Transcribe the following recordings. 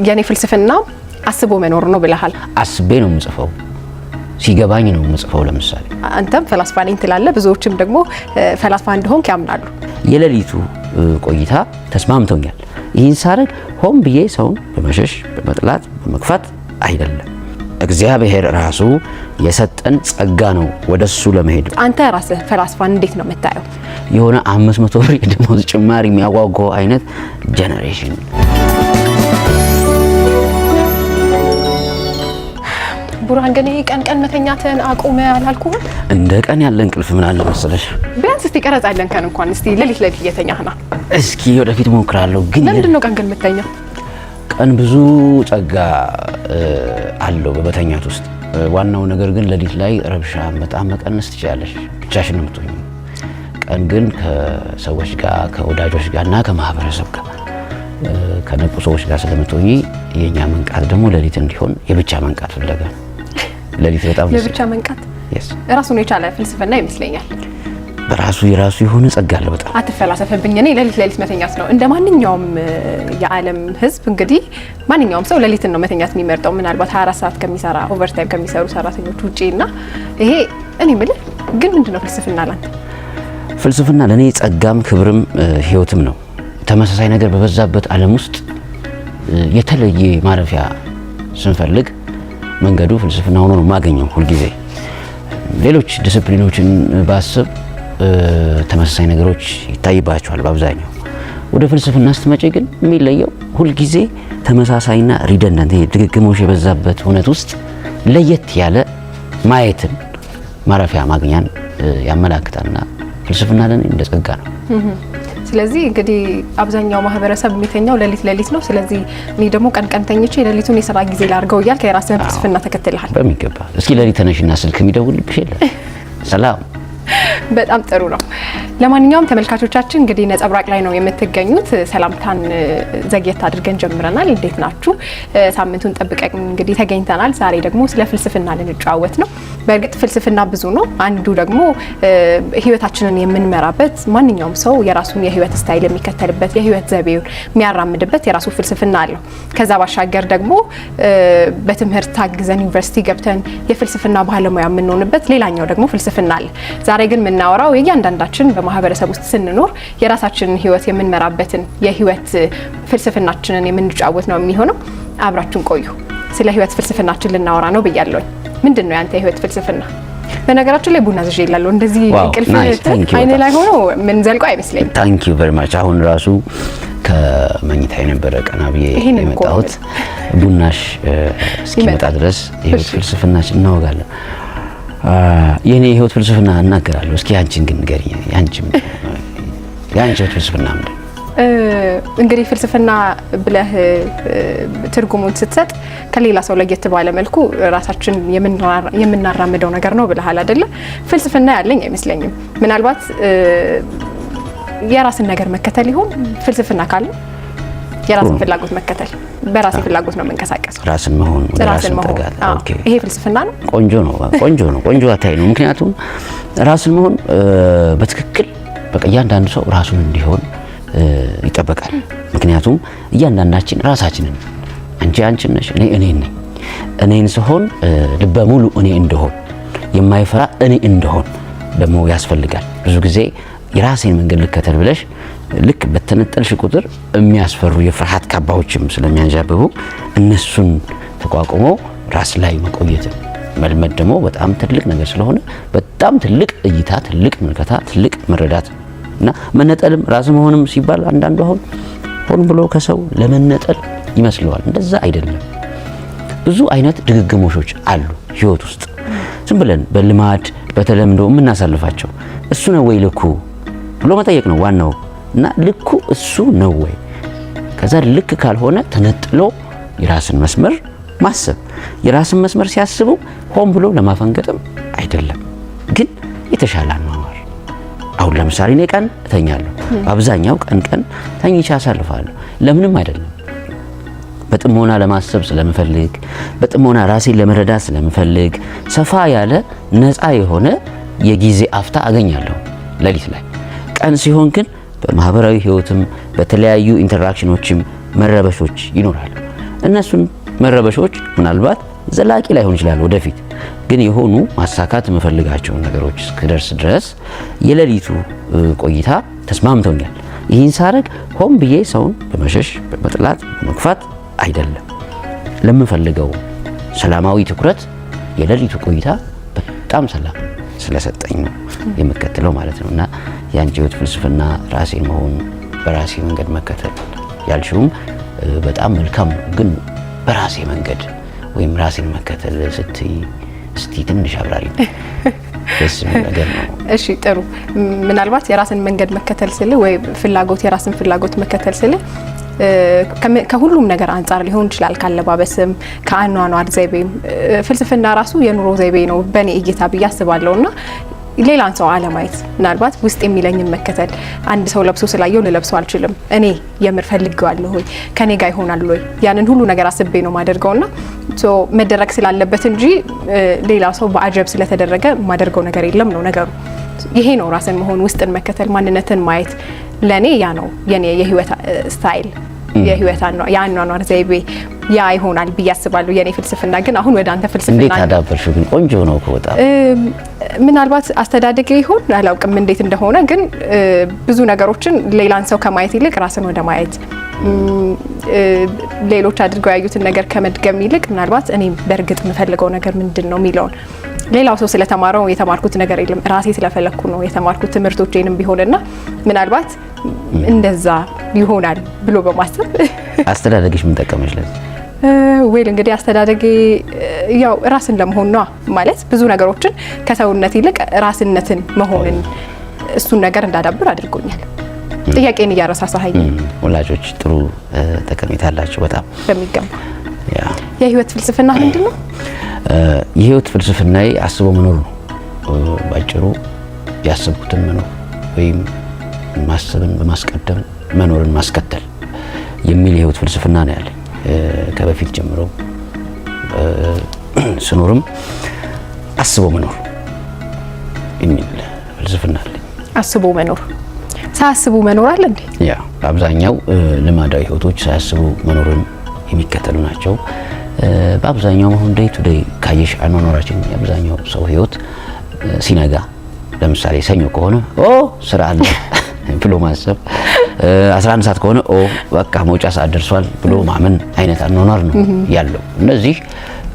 የኔ ፍልስፍና አስቦ መኖር ነው ብለሃል። አስቤ ነው የምጽፈው፣ ሲገባኝ ነው የምጽፈው። ለምሳሌ አንተም ፈላስፋ ነኝ ትላለህ፣ ብዙዎችም ደግሞ ፈላስፋ እንደሆንክ ያምናሉ። የሌሊቱ ቆይታ ተስማምቶኛል። ይህን ሳረግ ሆን ብዬ ሰውን በመሸሽ በመጥላት በመግፋት አይደለም። እግዚአብሔር ራሱ የሰጠን ጸጋ ነው ወደሱ ለመሄድ። አንተ ራስህ ፈላስፋን እንዴት ነው የምታየው? የሆነ 500 ብር የደሞዝ ጭማሪ የሚያጓጓው አይነት ጄኔሬሽን። ቡርሃን ግን ቀን ቀን መተኛትን አቁመ አላልኩም? እንደ ቀን ያለ እንቅልፍ ምን አለ መሰለሽ? ቢያንስ እስቲ ቀረጻለን ከን እንኳን እስቲ ሌሊት እየተኛህና እስኪ ወደፊት ሞክራለሁ። ግን ለምንድን ነው ቀን ቀን የምተኛው? ቀን ብዙ ጸጋ አለው በመተኛት ውስጥ። ዋናው ነገር ግን ሌሊት ላይ ረብሻ በጣም መቀነስ ትችላለሽ፣ ብቻሽን ነው የምትሆኚው። ቀን ግን ከሰዎች ጋር ከወዳጆች ጋርና ከማህበረሰብ ጋር ከነቁ ሰዎች ጋር ስለምትሆኚ የኛ መንቃት ደግሞ ሌሊት እንዲሆን የብቻ መንቃት ፍለጋ ነው። ሌሊት በጣም የብቻ መንቃት ራሱን የቻለ ፍልስፍና ይመስለኛል። በራሱ የራሱ የሆነ ጸጋ አለ። በጣም አትፈላሰፍብኝ። እኔ ሌሊት መተኛት ነው እንደ ማንኛውም የዓለም ህዝብ እንግዲህ ማንኛውም ሰው ሌሊትን ነው መተኛት የሚመርጠው፣ ምናልባት 24 ሰዓት ከሚሰራ ኦቨርታይም ከሚሰሩ ሰራተኞች ውጪና ይሄ እኔ የምልህ ግን ምንድነው ፍልስፍና ላንተ? ፍልስፍና ለኔ ጸጋም ክብርም ህይወትም ነው። ተመሳሳይ ነገር በበዛበት ዓለም ውስጥ የተለየ ማረፊያ ስንፈልግ መንገዱ ፍልስፍና ሆኖ ነው የማገኘው። ሁልጊዜ ሌሎች ዲስፕሊኖችን ባስብ ተመሳሳይ ነገሮች ይታይባቸዋል በአብዛኛው። ወደ ፍልስፍና ስትመጪ ግን የሚለየው ሁልጊዜ ተመሳሳይና ሪደንዳንት ድግግሞሽ የበዛበት እውነት ውስጥ ለየት ያለ ማየትን ማረፊያ ማግኛን ያመላክታልና ፍልስፍና ለኔ እንደ ጸጋ ነው። ስለዚህ እንግዲህ አብዛኛው ማህበረሰብ የሚተኛው ሌሊት ነው። ስለዚህ እኔ ደግሞ ቀን ተኝቼ ሌሊቱን የሥራ ጊዜ ላድርገው እያልክ የራስህን ፍልስፍና ተከትለሃል። በሚገባ እስኪ ሌሊት ተነሽና ስልክ የሚደውልብሽ የለ? ሰላም። በጣም ጥሩ ነው። ለማንኛውም ተመልካቾቻችን እንግዲህ ነጸብራቅ ላይ ነው የምትገኙት። ሰላምታን ዘግየት አድርገን ጀምረናል። እንዴት ናችሁ? ሳምንቱን ጠብቀን እንግዲህ ተገኝተናል። ዛሬ ደግሞ ስለ ፍልስፍና ልንጫወት ነው። በእርግጥ ፍልስፍና ብዙ ነው። አንዱ ደግሞ ህይወታችንን የምንመራበት ማንኛውም ሰው የራሱን የህይወት ስታይል የሚከተልበት የህይወት ዘይቤውን የሚያራምድበት የራሱ ፍልስፍና አለው። ከዛ ባሻገር ደግሞ በትምህርት ታግዘን ዩኒቨርሲቲ ገብተን የፍልስፍና ባለሙያ የምንሆንበት ሌላኛው ደግሞ ፍልስፍና አለ። ዛሬ ግን የምናወራው የእያንዳንዳችን በማህበረሰብ ውስጥ ስንኖር የራሳችንን ህይወት የምንመራበትን የህይወት ፍልስፍናችንን የምንጫወት ነው የሚሆነው። አብራችሁን ቆዩ። ስለ ህይወት ፍልስፍናችን ልናወራ ነው ብያለሁ። ምንድነው ያንተ ህይወት ፍልስፍና? በነገራችን ላይ ቡና ዝዤ ይላል እንደዚህ እንቅልፍ አይኔ ላይ ሆኖ ምን ዘልቆ አይመስለኝም። ታንክ ዩ ቬሪ ማች። አሁን ራሱ ከመኝታ የነበረ ቀና ብዬ የመጣሁት ቡናሽ እስኪመጣ ድረስ የህይወት ፍልስፍናችን እናወጋለን። የኔ ህይወት ፍልስፍና እናገራለሁ። እስኪ አንቺን ግን ንገሪኝ። ያንቺ ህይወት ፍልስፍና ምንድን ነው? እንግዲህ ፍልስፍና ብለህ ትርጉሙን ስትሰጥ ከሌላ ሰው ለየት ባለ መልኩ ራሳችን የምናራምደው ነገር ነው ብለሃል አይደለ? ፍልስፍና ያለኝ አይመስለኝም። ምናልባት የራስን ነገር መከተል ይሆን ፍልስፍና ካለ የራስን ፍላጎት መከተል፣ በራሴ ፍላጎት ነው የምንቀሳቀሰው። ራስን መሆን ራስን መጠጋት። ኦኬ፣ ይሄ ፍልስፍና ነው። ቆንጆ ነው። ቆንጆ አታይ ነው። ምክንያቱም ራስን መሆን በትክክል በቃ እያንዳንዱ ሰው ራሱን እንዲሆን ይጠበቃል። ምክንያቱም እያንዳንዳችን ራሳችንን አንቺ ነሽ፣ እኔ ነኝ። እኔን ስሆን ልበ ሙሉ እኔ እንደሆን የማይፈራ እኔ እንደሆን ደግሞ ያስፈልጋል። ብዙ ጊዜ የራሴን መንገድ ልከተል ብለሽ ልክ በተነጠልሽ ቁጥር የሚያስፈሩ የፍርሃት ካባዎችም ስለሚያንዣብቡ እነሱን ተቋቁሞ ራስ ላይ መቆየትን መልመድ ደግሞ በጣም ትልቅ ነገር ስለሆነ በጣም ትልቅ እይታ፣ ትልቅ ምልከታ፣ ትልቅ መረዳት እና መነጠልም ራስ መሆንም ሲባል አንዳንዱ አሁን ሆን ብሎ ከሰው ለመነጠል ይመስለዋል። እንደዛ አይደለም። ብዙ አይነት ድግግሞሾች አሉ ህይወት ውስጥ ዝም ብለን በልማድ በተለምዶ የምናሳልፋቸው። እሱ ነው ወይ ልኩ ብሎ መጠየቅ ነው ዋናው። እና ልኩ እሱ ነው ወይ? ከዛ ልክ ካልሆነ ተነጥሎ የራስን መስመር ማሰብ። የራስን መስመር ሲያስቡ ሆን ብሎ ለማፈንገጥም አይደለም፣ ግን የተሻለ አኗኗር። አሁን ለምሳሌ እኔ ቀን እተኛለሁ። በአብዛኛው ቀን ተኝቼ አሳልፋለሁ። ለምንም አይደለም፣ በጥሞና ለማሰብ ስለምፈልግ፣ በጥሞና ራሴን ለመረዳት ስለምፈልግ ሰፋ ያለ ነፃ የሆነ የጊዜ አፍታ አገኛለሁ ሌሊት ላይ። ቀን ሲሆን ግን በማህበራዊ ህይወትም በተለያዩ ኢንተራክሽኖችም መረበሾች ይኖራሉ። እነሱን መረበሾች ምናልባት ዘላቂ ላይሆን ይችላል ወደፊት ግን የሆኑ ማሳካት የምፈልጋቸው ነገሮች እስክደርስ ድረስ የሌሊቱ ቆይታ ተስማምቶኛል። ይህን ሳረግ ሆን ብዬ ሰውን በመሸሽ በመጥላት በመግፋት አይደለም። ለምፈልገው ሰላማዊ ትኩረት የሌሊቱ ቆይታ በጣም ሰላም ስለሰጠኝ ነው የምከተለው ማለት ነውና የአንቺ ህይወት ፍልስፍና ራሴን መሆን በራሴ መንገድ መከተል ያልሽውም በጣም መልካም ነው። ግን በራሴ መንገድ ወይም ራሴን መከተል ስትይ እስቲ ትንሽ አብራሪ ደስ የሚል ነገር ነው። እሺ ጥሩ። ምናልባት የራስን መንገድ መከተል ስል ወይ ፍላጎት የራስን ፍላጎት መከተል ስል ከሁሉም ነገር አንጻር ሊሆን ይችላል። ካለባበስም ከአኗኗር ዘይቤም ፍልስፍና ራሱ የኑሮ ዘይቤ ነው በእኔ እይታ ብዬ አስባለሁና ሌላን ሰው አለማየት ምናልባት ውስጥ የሚለኝን መከተል አንድ ሰው ለብሶ ስላየው ልለብሰው አልችልም። እኔ የምር ፈልጌዋለሁ ወይ ከኔ ጋር ይሆናል ወይ ያንን ሁሉ ነገር አስቤ ነው ማደርገውና መደረግ ስላለበት እንጂ ሌላ ሰው በአጀብ ስለተደረገ ማደርገው ነገር የለም ነው ነገሩ። ይሄ ነው ራስን መሆን፣ ውስጥን መከተል፣ ማንነትን ማየት። ለኔ ያ ነው የኔ የህይወት ስታይል፣ የህይወት የአኗኗር ዘይቤ ያ ይሆናል ብዬ አስባለሁ። የኔ ፍልስፍና ግን አሁን ወደ አንተ ፍልስፍና እንዴት አዳበርሽው? ግን ቆንጆ ነው ከወጣ ምናልባት አስተዳደገ ይሆን አላውቅም እንዴት እንደሆነ፣ ግን ብዙ ነገሮችን ሌላን ሰው ከማየት ይልቅ ራስን ወደ ማየት ሌሎች አድርገው ያዩትን ነገር ከመድገም ይልቅ ምናልባት እኔ በእርግጥ የምፈልገው ነገር ምንድን ነው የሚለውን ሌላው ሰው ስለተማረው የተማርኩት ነገር የለም ራሴ ስለፈለኩ ነው የተማርኩት ትምህርቶቼንም ቢሆንና ምናልባት እንደዛ ይሆናል ብሎ በማሰብ አስተዳደግሽ ምን ጠቀመሽ ለዚህ? ወይል እንግዲህ አስተዳደጌ ያው ራስን ለመሆን ነው ማለት ብዙ ነገሮችን ከሰውነት ይልቅ ራስነትን መሆንን እሱን ነገር እንዳዳብር አድርጎኛል። ጥያቄን እያረሳሳኸኝ ወላጆች ጥሩ ጠቀሜታ አላቸው በጣም በሚገባ። የህይወት ፍልስፍና ምንድን ነው? የህይወት ፍልስፍናዬ አስቦ መኖር ነው ባጭሩ። ያሰብኩትን መኖር ወይም ማሰብን በማስቀደም መኖርን ማስከተል የሚል የህይወት ፍልስፍና ነው ያለኝ። ከበፊት ጀምሮ ስኖርም አስቦ መኖር የሚል ፍልስፍና አለኝ። አስቦ መኖር ሳያስቡ መኖር አለ እንዴ? ያ በአብዛኛው ልማዳዊ ህይወቶች ሳያስቡ መኖርን የሚከተሉ ናቸው። በአብዛኛው አሁን ዴይ ቱ ዴይ ካየሽ አኗኗራችን የአብዛኛው ሰው ህይወት ሲነጋ ለምሳሌ ሰኞ ከሆነ ስራ አለ ብሎ ማሰብ፣ 11 ሰዓት ከሆነ በቃ መውጫ ሰዓት ደርሷል ብሎ ማመን አይነት አኗኗር ነው ያለው። እነዚህ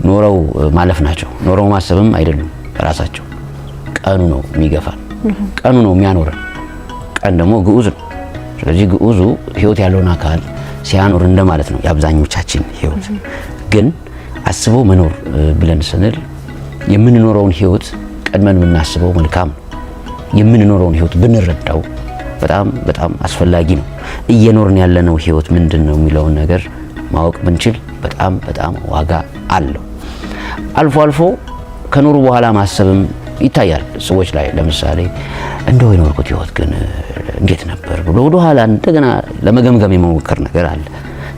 ኖረው ማለፍ ናቸው። ኖረው ማሰብም አይደሉም ራሳቸው። ቀኑ ነው የሚገፋን፣ ቀኑ ነው የሚያኖረን። ቀን ደግሞ ግዑዝ ነው። ስለዚህ ግዑዙ ህይወት ያለውን አካል ሲያኖር እንደማለት ነው የአብዛኞቻችን ህይወት። ግን አስቦ መኖር ብለን ስንል የምንኖረውን ህይወት ቀድመን ብናስበው መልካም ነው። የምንኖረውን ህይወት ብንረዳው በጣም በጣም አስፈላጊ ነው። እየኖርን ያለነው ህይወት ምንድነው የሚለውን ነገር ማወቅ ብንችል በጣም በጣም ዋጋ አለው። አልፎ አልፎ ከኖሩ በኋላ ማሰብም ይታያል ሰዎች ላይ። ለምሳሌ እንደው የኖርኩት ህይወት ግን እንዴት ነበር ብሎ ወደ ኋላ እንደገና ለመገምገም የመሞከር ነገር አለ።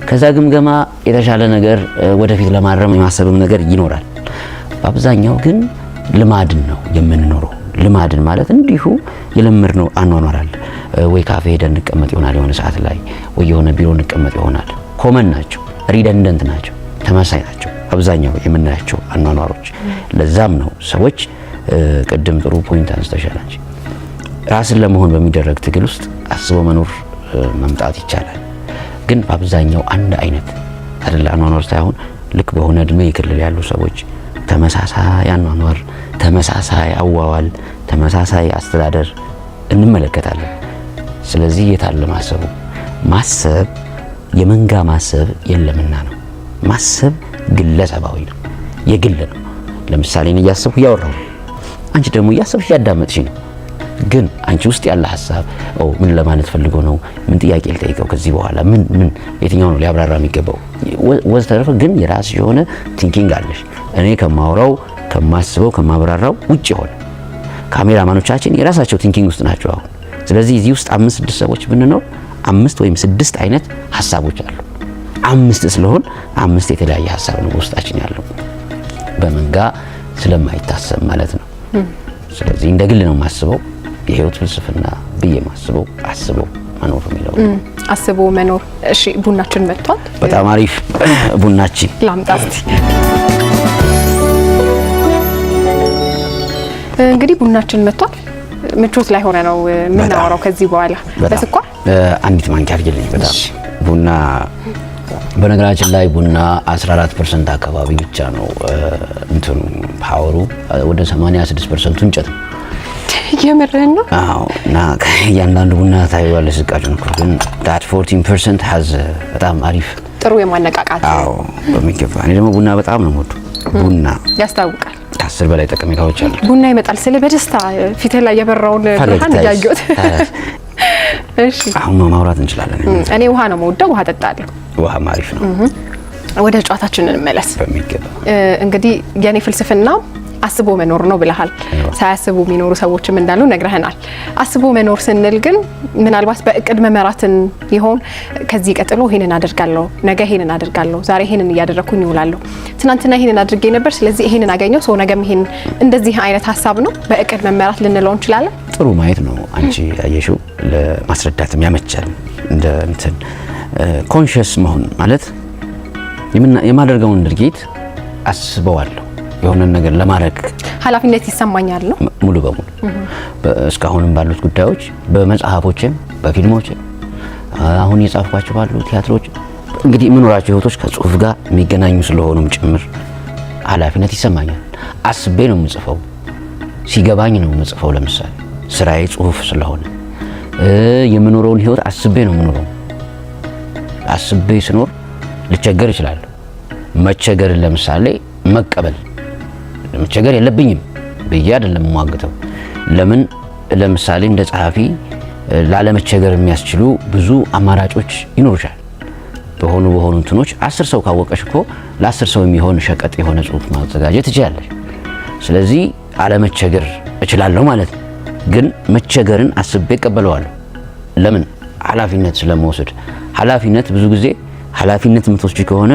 ከዛ ግምገማ የተሻለ ነገር ወደፊት ለማረም የማሰብም ነገር ይኖራል። በአብዛኛው ግን ልማድን ነው የምንኖረው። ልማድን ማለት እንዲሁ የለመድነው አኗኗር አለ። ወይ ካፌ ሄደን እንቀመጥ ይሆናል የሆነ ሰዓት ላይ፣ ወይ የሆነ ቢሮ እንቀመጥ ይሆናል። ኮመን ናቸው፣ ሪደንደንት ናቸው፣ ተመሳሳይ ናቸው አብዛኛው የምናያቸው አኗኗሮች። ለዛም ነው ሰዎች ቅድም ጥሩ ፖይንት አንስተሻል አንቺ። ራስን ለመሆን በሚደረግ ትግል ውስጥ አስቦ መኖር መምጣት ይቻላል። ግን በአብዛኛው አንድ አይነት አይደል አኗኗር ሳይሆን ልክ በሆነ እድሜ ክልል ያሉ ሰዎች ተመሳሳይ አኗኗር፣ ተመሳሳይ አዋዋል፣ ተመሳሳይ አስተዳደር እንመለከታለን። ስለዚህ የታለ ማሰቡ? ማሰብ የመንጋ ማሰብ የለምና ነው። ማሰብ ግለሰባዊ ነው፣ የግል ነው። ለምሳሌ እኔ እያሰብኩ እያወራሁ ነው፣ አንቺ ደግሞ እያሰብሽ እያዳመጥሽ ነው። ግን አንቺ ውስጥ ያለ ሀሳብ ምን ለማለት ፈልጎ ነው? ምን ጥያቄ ልጠይቀው? ከዚህ በኋላ ምን የትኛው ነው ሊያብራራ የሚገባው? ወዘተረፈ ግን የራስሽ የሆነ ቲንኪንግ አለሽ። እኔ ከማውራው ከማስበው ከማብራራው ውጭ ሆነ ካሜራማኖቻችን የራሳቸው ቲንኪንግ ውስጥ ናቸው አሁን። ስለዚህ እዚህ ውስጥ 5-6 ሰዎች ብንኖር 5 ወይም 6 አይነት ሀሳቦች አሉ። 5 ስለሆን 5 የተለያየ ሀሳብ ነው ውስጣችን ያለው፣ በመንጋ ስለማይታሰብ ማለት ነው። ስለዚህ እንደ ግል ነው የማስበው። የህይወት ፍልስፍና ብዬ ማስበው አስበው መኖር የሚለው አስቦ መኖር። እሺ ቡናችን መጥቷል። በጣም አሪፍ ቡናችን ላምጣ እስቲ። እንግዲህ ቡናችን መጥቷል። ምቾት ላይ ሆነ ነው የምናወራው ከዚህ በኋላ በስኳር አንዲት ማንኪያ አድርግልኝ። በጣም ቡና በነገራችን ላይ ቡና 14% አካባቢ ብቻ ነው እንትኑ ፓወሩ፣ ወደ 86% እንጨት ነው። የምርህን ነው? አዎ። እና ያንዳንዱ ቡና ታይዋለህ ስቃጭ ነው፣ ግን that 14% has በጣም አሪፍ ጥሩ የማነቃቃት። አዎ በሚገባ። እኔ ደግሞ ቡና በጣም ነው የምወደው። ቡና ያስታውቃል። 10 በላይ ጠቀሜታዎች አሉ። ቡና ይመጣል ስለ በደስታ ፊት ላይ የበራውን ብርሃን ያያዩት። እሺ አሁን ማውራት እንችላለን። እኔ ውሃ ነው የምወደው፣ ውሃ ጠጣለሁ። ውሃ አሪፍ ነው። ወደ ጨዋታችን እንመለስ። በሚገባ እንግዲህ የኔ ፍልስፍና አስቦ መኖር ነው ብለሃል። ሳያስቡ የሚኖሩ ሰዎችም እንዳሉ ነግረህናል። አስቦ መኖር ስንል ግን ምናልባት በእቅድ መመራትን ይሆን? ከዚህ ቀጥሎ ይሄንን አደርጋለሁ፣ ነገ ይሄንን አደርጋለሁ፣ ዛሬ ይሄንን እያደረኩኝ እውላለሁ፣ ትናንትና ይሄንን አድርጌ ነበር፣ ስለዚህ ይሄንን አገኘው፣ ሰው ነገም ይሄን፣ እንደዚህ አይነት ሀሳብ ነው በእቅድ መመራት ልንለው እንችላለን። ጥሩ ማየት ነው። አንቺ ያየሽው ለማስረዳትም ያመቻል። እንደ እንትን ኮንሺየስ መሆን ማለት የማደርገውን ድርጊት አስበዋለሁ፣ የሆነ ነገር ለማድረግ ኃላፊነት ይሰማኛል ነው ሙሉ በሙሉ። እስካሁንም ባሉት ጉዳዮች በመጽሐፎችም በፊልሞችም አሁን የጻፍኳቸው ባሉ ቲያትሮች እንግዲህ የምኖራቸው ህይወቶች ከጽሁፍ ጋር የሚገናኙ ስለሆኑም ጭምር ኃላፊነት ይሰማኛል። አስቤ ነው የምጽፈው፣ ሲገባኝ ነው የምጽፈው። ለምሳሌ ስራዬ ጽሁፍ ስለሆነ የምኖረውን ህይወት አስቤ ነው የምኖረው። አስቤ ስኖር ልቸገር እችላለሁ። መቸገርን ለምሳሌ መቀበል መቸገር የለብኝም ብዬ አይደለም የማዋግተው። ለምን ለምሳሌ እንደ ጸሐፊ ላለመቸገር የሚያስችሉ ብዙ አማራጮች ይኖሩሻል። በሆኑ እንትኖች 10 ሰው ካወቀሽ እኮ ለ10 ሰው የሚሆን ሸቀጥ የሆነ ጽሁፍ ማዘጋጀት ትችላለሽ። ስለዚህ አለመቸገር እችላለሁ ማለት ነው። ግን መቸገርን አስቤ እቀበለዋለሁ። ለምን? ኃላፊነት ስለመውሰድ። ኃላፊነት ብዙ ጊዜ ኃላፊነት የምትወስጂ ከሆነ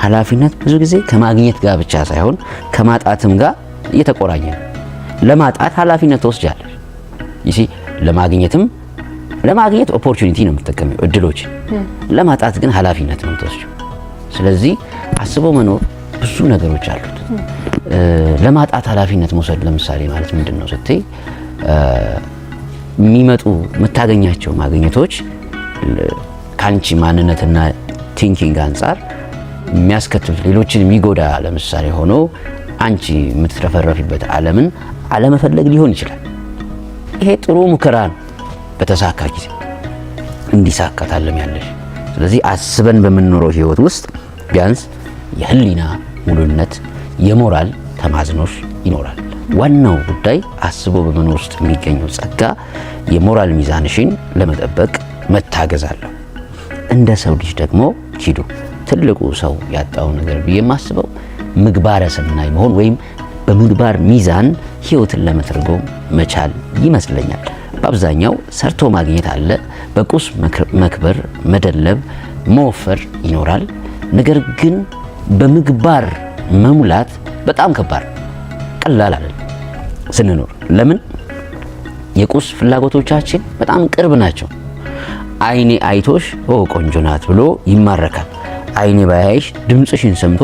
ኃላፊነት ብዙ ጊዜ ከማግኘት ጋር ብቻ ሳይሆን ከማጣትም ጋር እየተቆራኘ ነው። ለማጣት ኃላፊነት ትወስጃለሽ። ይሲ ለማግኘት ኦፖርቹኒቲ ነው የምትጠቀሚው፣ እድሎች። ለማጣት ግን ኃላፊነት ነው የምትወስጂው። ስለዚህ አስቦ መኖር ብዙ ነገሮች አሉት። ለማጣት ኃላፊነት መውሰድ ለምሳሌ ማለት ምንድነው ስትይ የምታገኛቸው ማግኘቶች ካንቺ ማንነትና ቲንኪንግ አንጻር የሚያስከትሉት ሌሎችን የሚጎዳ ለምሳሌ ሆኖ አንቺ የምትረፈረፊበት ዓለምን አለመፈለግ ሊሆን ይችላል። ይሄ ጥሩ ሙከራ ነው። በተሳካ ጊዜ እንዲሳካ ታለሚያለሽ። ስለዚህ አስበን በምንኖረው ህይወት ውስጥ ቢያንስ የህሊና ሙሉነት፣ የሞራል ተማዝኖሽ ይኖራል። ዋናው ጉዳይ አስቦ በመኖር ውስጥ የሚገኘው ጸጋ የሞራል ሚዛንሽን ለመጠበቅ መታገዝ አለው። እንደ ሰው ልጅ ደግሞ ኪዱ ትልቁ ሰው ያጣው ነገር ብዬ የማስበው ምግባረ ሰናይ መሆን ወይም በምግባር ሚዛን ህይወትን ለመተርጎም መቻል ይመስለኛል። በአብዛኛው ሰርቶ ማግኘት አለ፣ በቁስ መክበር፣ መደለብ፣ መወፈር ይኖራል። ነገር ግን በምግባር መሙላት በጣም ከባድ፣ ቀላል አይደለም ስንኖር። ለምን? የቁስ ፍላጎቶቻችን በጣም ቅርብ ናቸው። አይኔ አይቶሽ ቆንጆ ናት ብሎ ይማረካል። አይኔ ባያይሽ ድምጽሽን ሰምቶ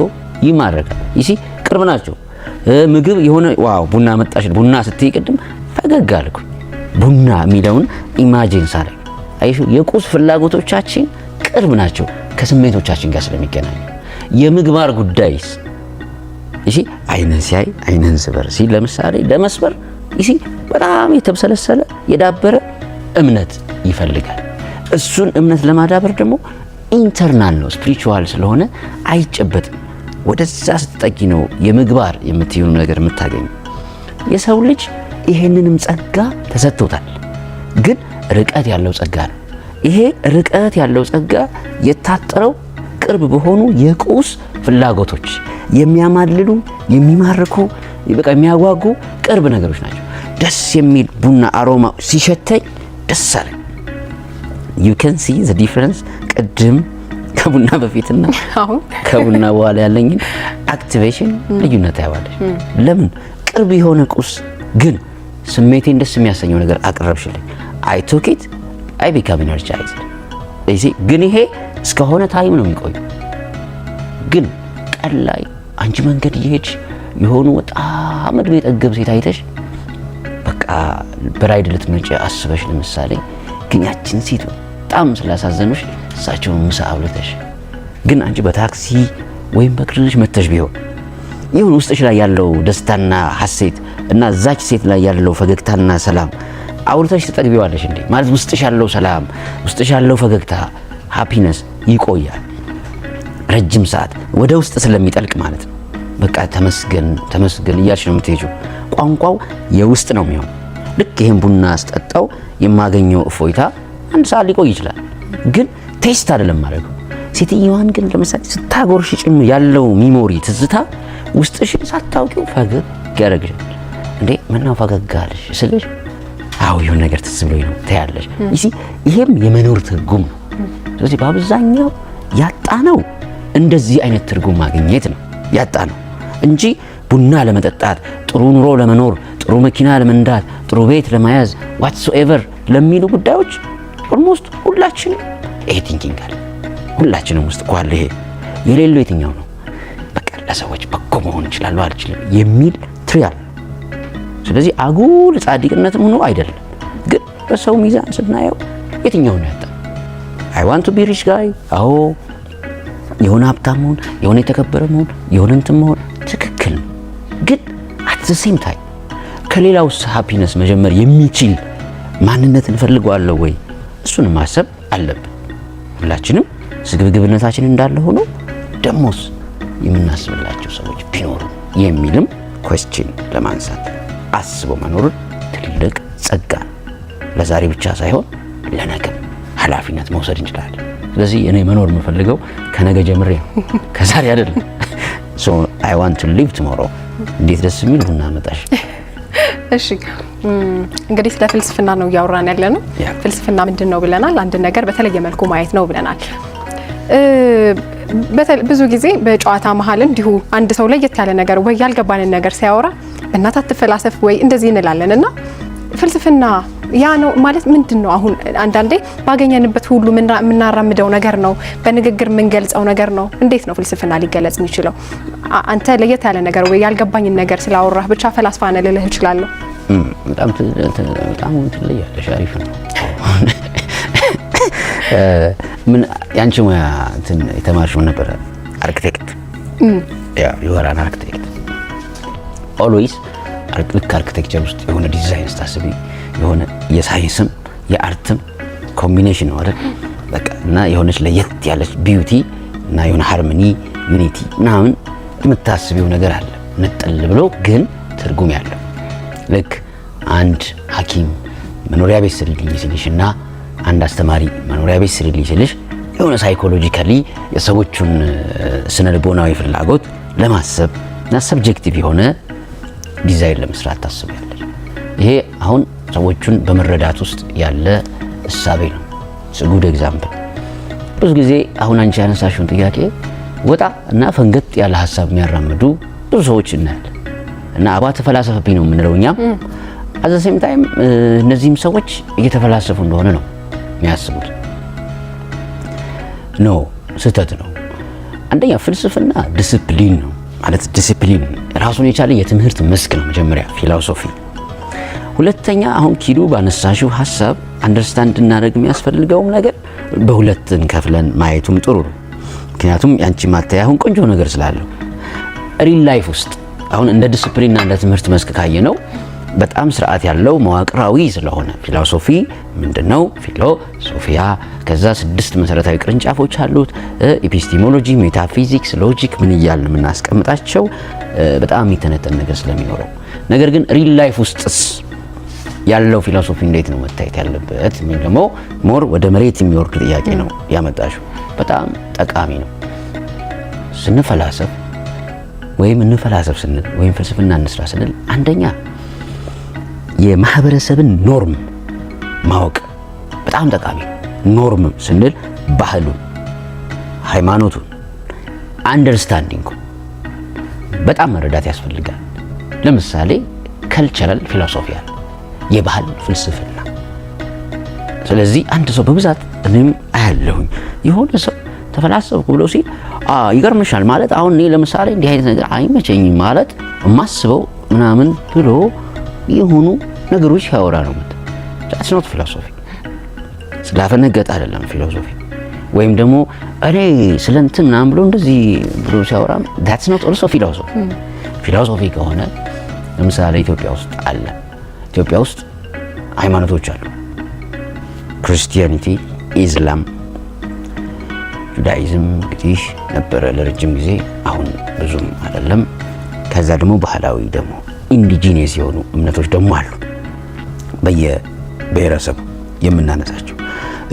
ይማረካል። ይሲ ቅርብ ናቸው። ምግብ የሆነ ዋው ቡና መጣሽ፣ ቡና ስትይ ቅድም ፈገግ አልኩ። ቡና የሚለውን ኢማጂን ሳረግ አይሹ የቁስ ፍላጎቶቻችን ቅርብ ናቸው ከስሜቶቻችን ጋር ስለሚገናኙ። የምግባር ጉዳይስ እሺ አይነን ሲያይ አይነን ስበር ሲል ለምሳሌ ለመስበር እሺ በጣም የተብሰለሰለ የዳበረ እምነት ይፈልጋል። እሱን እምነት ለማዳበር ደግሞ ኢንተርናል ነው፣ ስፒሪቹዋል ስለሆነ አይጨበጥም። ወደዛ ስትጠጊ ነው የምግባር የምትይው ነገር የምታገኙ። የሰው ልጅ ይሄንንም ጸጋ ተሰጥቶታል፣ ግን ርቀት ያለው ጸጋ ነው። ይሄ ርቀት ያለው ጸጋ የታጠረው ቅርብ በሆኑ የቁስ ፍላጎቶች የሚያማልሉ የሚማርኩ በቃ የሚያጓጉ ቅርብ ነገሮች ናቸው። ደስ የሚል ቡና አሮማ ሲሸተኝ ደስ አለኝ። you can see the difference ቅድም ከቡና በፊትና ከቡና በኋላ ያለኝን አክቲቬሽን ልዩነት ታያዋለሽ። ለምን? ቅርብ የሆነ ቁስ ግን ስሜቴን ደስ የሚያሰኘው ነገር አቀረብሽልኝ። I took it አይ ቢካም ኢነርጃይዝድ ግን ይሄ እስከሆነ ታይም ነው የሚቆየው። ግን ቀን ላይ አንቺ መንገድ እየሄድሽ የሆኑ በጣም እድሜ ጠገብ ሴት አይተሽ በቃ በራይድ ልትመጪ አስበሽ ለምሳሌ ግን ያችን ሴት በጣም ስላሳዘኑሽ እሳቸውን ምሳ አብልተሽ ግን አንቺ በታክሲ ወይም በእግርሽ መተሽ ቢሆን ይሁን ውስጥሽ ላይ ያለው ደስታና ሐሴት እና እዛች ሴት ላይ ያለው ፈገግታና ሰላም አውርተሽ ትጠግቢዋለሽ እንዴ? ማለት ውስጥሽ ያለው ሰላም፣ ውስጥሽ ያለው ፈገግታ ሃፒነስ ይቆያል ረጅም ሰዓት ወደ ውስጥ ስለሚጠልቅ ማለት ነው። በቃ ተመስገን ተመስገን እያልሽ ነው የምትሄጂው። ቋንቋው የውስጥ ነው የሚሆን። ልክ ይሄን ቡና አስጠጣው የማገኘው እፎይታ አንድ ሰዓት ሊቆይ ይችላል፣ ግን ቴስት አይደለም ማለት ነው። ሴትየዋን ግን ለምሳሌ ስታጎርሽ ጭምር ያለው ሚሞሪ ትዝታ ውስጥሽን ሳታውቂው ፈገግ ያደርግሻል። እንዴ ምነው ፈገግ አለሽ ስልሽ አዎ የሆነ ነገር ትዝ ብሎኝ ነው ትያለሽ። ይሄም የመኖር ትርጉም ነው። ስለዚህ በአብዛኛው ያጣነው እንደዚህ አይነት ትርጉም ማግኘት ነው ያጣነው እንጂ ቡና ለመጠጣት፣ ጥሩ ኑሮ ለመኖር፣ ጥሩ መኪና ለመንዳት፣ ጥሩ ቤት ለመያዝ ዋትሶኤቨር ለሚሉ ጉዳዮች ኦልሞስት ሁላችንም ይሄ ቲንኪንግ አለ። ሁላችንም ውስጥ እኮ አለ። ይሄ የሌለው የትኛው ነው? በቃ ለሰዎች በጎ መሆን ይችላል አልችልም የሚል ትሪያል። ስለዚህ አጉል ጻድቅነትም ሆኖ አይደለም፣ ግን በሰው ሚዛን ስናየው የትኛው ነው ያጣ? አይ ዋንት ቱ ቢ ሪች ጋይ አዎ የሆነ ሀብታም መሆን፣ የሆነ የተከበረ መሆን፣ የሆነ እንትን መሆን ትክክል ነው። ግን አት ዘ ሴም ታይም ከሌላውስ ሃፒነስ መጀመር የሚችል ማንነት እንፈልገዋለሁ ወይ? እሱን ማሰብ አለብን። ሁላችንም ስግብግብነታችን እንዳለ ሆኖ ደሞስ የምናስብላቸው ሰዎች ቢኖሩ የሚልም ኩዌስችን ለማንሳት አስቦ መኖርን ትልቅ ጸጋ ነው። ለዛሬ ብቻ ሳይሆን ለነገም ኃላፊነት መውሰድ እንችላለን። ስለዚህ እኔ መኖር የምፈልገው ከነገ ጀምሬ ነው፣ ከዛሬ አይደለም። ሶ አይ ዋንት ቱ ሊቭ ቱሞሮ። እንዴት ደስ የሚል ቡና መጣሽ። እሺ እንግዲህ ስለ ፍልስፍና ነው እያወራን ያለ ነው። ፍልስፍና ምንድን ነው ብለናል። አንድ ነገር በተለየ መልኩ ማየት ነው ብለናል። ብዙ ጊዜ በጨዋታ መሀል እንዲሁ አንድ ሰው ለየት ያለ ነገር ወይ ያልገባንን ነገር ሲያወራ እናት አትፈላሰፍ ወይ እንደዚህ እንላለን እና ፍልስፍና ያ ነው ማለት ምንድን ነው? አሁን አንዳንዴ ባገኘንበት ሁሉ የምናራምደው ነገር ነው፣ በንግግር የምንገልጸው ነገር ነው። እንዴት ነው ፍልስፍና ሊገለጽ የሚችለው? አንተ ለየት ያለ ነገር ወይ ያልገባኝን ነገር ስላወራህ ብቻ ፈላስፋ ነህ ልልህ እችላለሁ። በጣም ትለያለሽ። አሪፍ ነው። ምን ያንቺ ሙያ እንትን የተማርሽው ነበር? አርክቴክት you are an architect always። ልክ አርክቴክቸር ውስጥ የሆነ ዲዛይን ስታስቢ የሆነ የሳይንስም የአርትም ኮምቢኔሽን ነው አይደል? በቃ እና የሆነች ለየት ያለች ቢዩቲ እና የሆነ ሃርመኒ ዩኒቲ ምናምን የምታስቢው ነገር አለ፣ ነጠል ብሎ ግን ትርጉም ያለው። ልክ አንድ ሐኪም መኖሪያ ቤት ስሪልኝ ሲልሽ እና አንድ አስተማሪ መኖሪያ ቤት ስሪልኝ ሲልሽ የሆነ ሳይኮሎጂካሊ የሰዎቹን ስነ ልቦናዊ ፍላጎት ለማሰብ እና ሰብጀክቲቭ የሆነ ዲዛይን ለመስራት ታስቢያለሽ። ይሄ አሁን ሰዎቹን በመረዳት ውስጥ ያለ እሳቤ ነው። ጉድ ኤግዛምፕል። ብዙ ጊዜ አሁን አንቺ ያነሳሽውን ጥያቄ ወጣ እና ፈንገጥ ያለ ሀሳብ የሚያራምዱ ብዙ ሰዎች እናያለን እና አባ ተፈላሰፈብኝ ነው የምንለው እኛም። አዘ ሴም ታይም እነዚህም ሰዎች እየተፈላሰፉ እንደሆነ ነው የሚያስቡት። ኖ ስህተት ነው። አንደኛ ፍልስፍና ዲሲፕሊን ነው ማለት ዲሲፕሊን ራሱን የቻለ የትምህርት መስክ ነው። መጀመሪያ ፊሎሶፊ። ሁለተኛ አሁን ኪዱ ባነሳሽው ሐሳብ አንደርስታንድ እናደርግ የሚያስፈልገው ነገር በሁለት እንከፍለን ማየቱም ጥሩ ነው። ምክንያቱም ያንቺ ማተያ አሁን ቆንጆ ነገር ስላለው ሪል ላይፍ ውስጥ አሁን እንደ ዲሲፕሊንና እንደ ትምህርት መስክ ካየነው በጣም ስርዓት ያለው መዋቅራዊ ስለሆነ ፊሎሶፊ ምንድነው? ፊሎሶፊያ ከዛ 6 መሰረታዊ ቅርንጫፎች አሉት። ኤፒስቲሞሎጂ፣ ሜታፊዚክስ፣ ሎጂክ ምን እያልን የምናስቀምጣቸው በጣም የሚተነተን ነገር ስለሚኖረው፣ ነገር ግን ሪል ላይፍ ውስጥስ ያለው ፊሎሶፊ እንዴት ነው መታየት ያለበት? ምን ደግሞ ሞር ወደ መሬት የሚወርድ ጥያቄ ነው ያመጣሽው። በጣም ጠቃሚ ነው። ስንፈላሰፍ ወይም እንፈላሰፍ ስንል ወይም ፍልስፍና እንስራ ስንል አንደኛ የማህበረሰብን ኖርም ማወቅ በጣም ጠቃሚ ነው። ኖርም ስንል ባህሉን፣ ሃይማኖቱን፣ አንደርስታንዲንግ በጣም መረዳት ያስፈልጋል። ለምሳሌ ከልቸራል ፊሎሶፊ አለ፣ የባህል ፍልስፍና። ስለዚህ አንድ ሰው በብዛት እኔም አያለሁኝ የሆነ ሰው ተፈላሰብኩ ብሎ ሲል ይገርምሻል ማለት አሁን እኔ ለምሳሌ እንዲህ አይነት ነገር አይመቸኝም ማለት የማስበው ምናምን ብሎ የሆኑ ነገሮች ያወራ ነው ማለት that's not philosophy ስላፈነገጠ አይደለም ፊሎሶፊ ወይም ደግሞ እኔ ስለንትን ምናምን ብሎ እንደዚህ ብሎ ሲያወራ that's not also philosophy ፊሎሶፊ ከሆነ ለምሳሌ ኢትዮጵያ ውስጥ አለ ኢትዮጵያ ውስጥ ሃይማኖቶች አሉ ክርስቲያኒቲ ኢስላም ጁዳይዝም እንግዲህ ነበረ ለረጅም ጊዜ አሁን ብዙም አይደለም ከዛ ደግሞ ባህላዊ ደግሞ ኢንዲጂነስ የሆኑ እምነቶች ደግሞ አሉ በየብሔረሰቡ የምናነሳቸው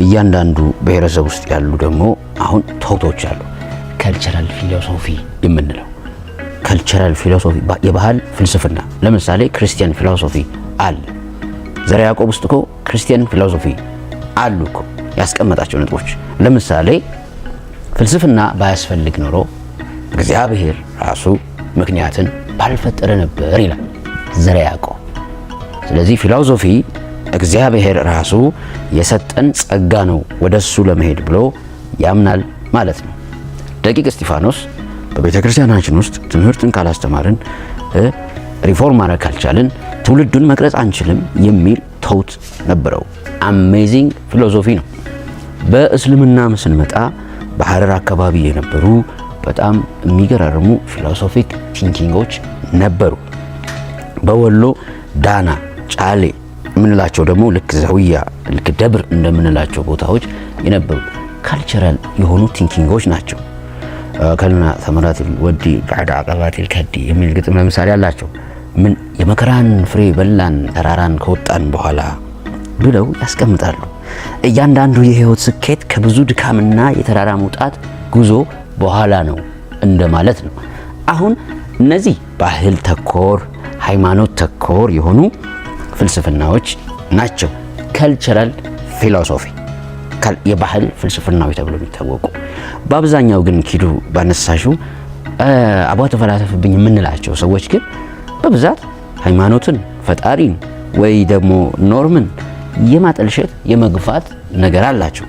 እያንዳንዱ ብሔረሰብ ውስጥ ያሉ ደግሞ አሁን ተውቶች አሉ ካልቸራል ፊሎሶፊ የምንለው ካልቸራል ፊሎሶፊ የባህል ፍልስፍና ለምሳሌ ክርስቲያን ፊሎሶፊ አለ ዘርዓ ያዕቆብ ውስጥ እኮ ክርስቲያን ፊሎሶፊ አሉ እኮ ያስቀመጣቸው ነጥቦች ለምሳሌ ፍልስፍና ባያስፈልግ ኖሮ እግዚአብሔር ራሱ ምክንያትን ባልፈጠረ ነበር ይላል ዘርዓ ያዕቆብ ስለዚህ ፊሎሶፊ እግዚአብሔር ራሱ የሰጠን ጸጋ ነው ወደሱ ለመሄድ ብሎ ያምናል ማለት ነው ደቂቅ እስጢፋኖስ በቤተክርስቲያናችን ውስጥ ትምህርትን ካላስተማርን ሪፎርም ማድረግ ካልቻልን ትውልዱን መቅረጽ አንችልም የሚል ተውት ነበረው አሜዚንግ ፊሎሶፊ ነው በእስልምናም ስንመጣ በሐረር አካባቢ የነበሩ በጣም የሚገራርሙ ፊሎሶፊክ ቲንኪንጎች ነበሩ በወሎ ዳና ጫሌ ምንላቸው ደግሞ ልክ ዘውያ ልክ ደብር እንደምንላቸው ቦታዎች የነበሩ ካልቸራል የሆኑ ቲንኪንጎች ናቸው ከልና ተመራት ወዲ بعد عقبات الكد የሚል ግጥም ለምሳሌ አላቸው ምን የመከራን ፍሬ በላን ተራራን ከወጣን በኋላ ብለው ያስቀምጣሉ እያንዳንዱ የህይወት ስኬት ከብዙ ድካምና የተራራ መውጣት ጉዞ በኋላ ነው እንደማለት ነው አሁን እነዚህ ባህል ተኮር ሃይማኖት ተኮር የሆኑ ፍልስፍናዎች ናቸው ካልቸራል ፊሎሶፊ የባህል ፍልስፍናዎች ተብሎ የሚታወቁ በአብዛኛው ግን ኪዱ ባነሳሹ አባተ ፈላሰፍብኝ የምንላቸው ሰዎች ግን በብዛት ሃይማኖትን ፈጣሪን ወይ ደግሞ ኖርምን የማጠልሸት የመግፋት ነገር አላቸው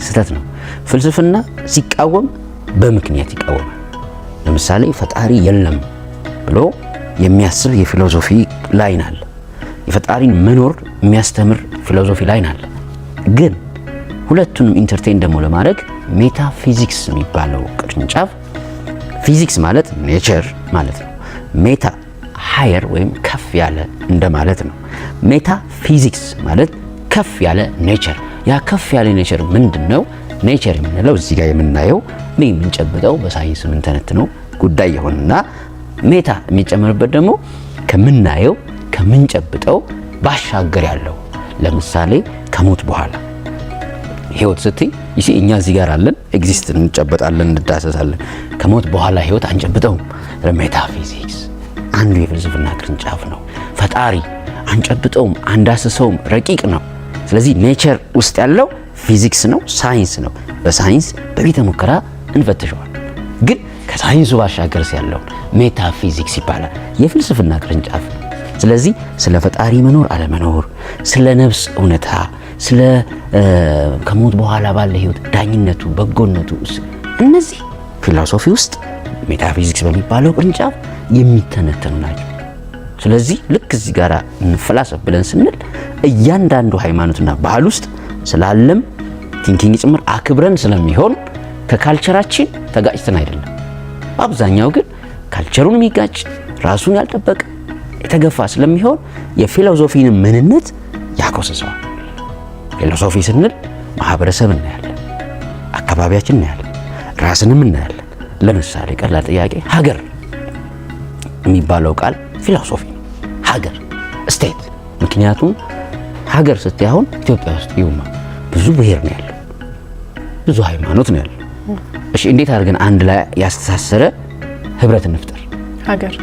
ስህተት ነው ፍልስፍና ሲቃወም በምክንያት ይቃወማል ለምሳሌ ፈጣሪ የለም ብሎ የሚያስብ የፊሎሶፊ ላይን አለ የፈጣሪን መኖር የሚያስተምር ፊሎሶፊ ላይን አለ ግን ሁለቱንም ኢንተርቴን ደግሞ ለማድረግ ሜታፊዚክስ የሚባለው ቅርንጫፍ ፊዚክስ ማለት ኔቸር ማለት ነው ሜታ ሃየር ወይም ከፍ ያለ እንደማለት ነው ሜታፊዚክስ ማለት ከፍ ያለ ኔቸር ያ ከፍ ያለ ኔቸር ምንድነው ኔቸር የምንለው እዚህ ጋር የምናየው ምን የምንጨብጠው በሳይንስ ምን ተነትነው ጉዳይ ይሆንና ሜታ የሚጨመርበት ደግሞ ከምናየው ከምንጨብጠው ባሻገር ያለው ለምሳሌ ከሞት በኋላ ህይወት ስትይ ይሲ እኛ እዚህ ጋር አለን ኤግዚስት እንጨበጣለን እንዳሰሳለን ከሞት በኋላ ህይወት አንጨብጠውም ሜታፊዚክስ አንዱ የፍልስፍና ቅርንጫፍ ነው ፈጣሪ አንጨብጠውም አንዳሰሰውም ረቂቅ ነው ስለዚህ ኔቸር ውስጥ ያለው ፊዚክስ ነው ሳይንስ ነው በሳይንስ በቤተ ሙከራ እንፈትሸዋል ግን ከሳይንሱ ባሻገር ያለው ሜታፊዚክስ ይባላል የፍልስፍና ቅርንጫፍ ስለዚህ ስለ ፈጣሪ መኖር አለመኖር ስለ ነፍስ እውነታ ስለ ከሞት በኋላ ባለ ህይወት ዳኝነቱ በጎነቱ እነዚህ ፊሎሶፊ ውስጥ ሜታፊዚክስ በሚባለው ቅርንጫፍ የሚተነተኑ ናቸው ስለዚህ ልክ እዚህ ጋር እንፈላሰፍ ብለን ስንል እያንዳንዱ ሃይማኖትና ባህል ውስጥ ስላለም ቲንኪንግ ጭምር አክብረን ስለሚሆን ከካልቸራችን ተጋጭተን አይደለም አብዛኛው ግን ካልቸሩን የሚጋጭ ራሱን ያልጠበቀ የተገፋ ስለሚሆን የፊሎሶፊን ምንነት ያቆሰሰዋል ፊሎሶፊ ስንል ማህበረሰብ እናያለን አካባቢያችን እናያለን ራስንም እናያለን ለምሳሌ ቀላል ጥያቄ ሀገር የሚባለው ቃል ፊሎሶፊ ነው ሀገር ስቴት ምክንያቱም ሀገር ስትይ አሁን ኢትዮጵያ ውስጥ ይውማ ብዙ ብሔር ነው ያለው ብዙ ሃይማኖት ነው ያለው እሺ እንዴት አድርገን አንድ ላይ ያስተሳሰረ ህብረት እንፍጠር ሀገር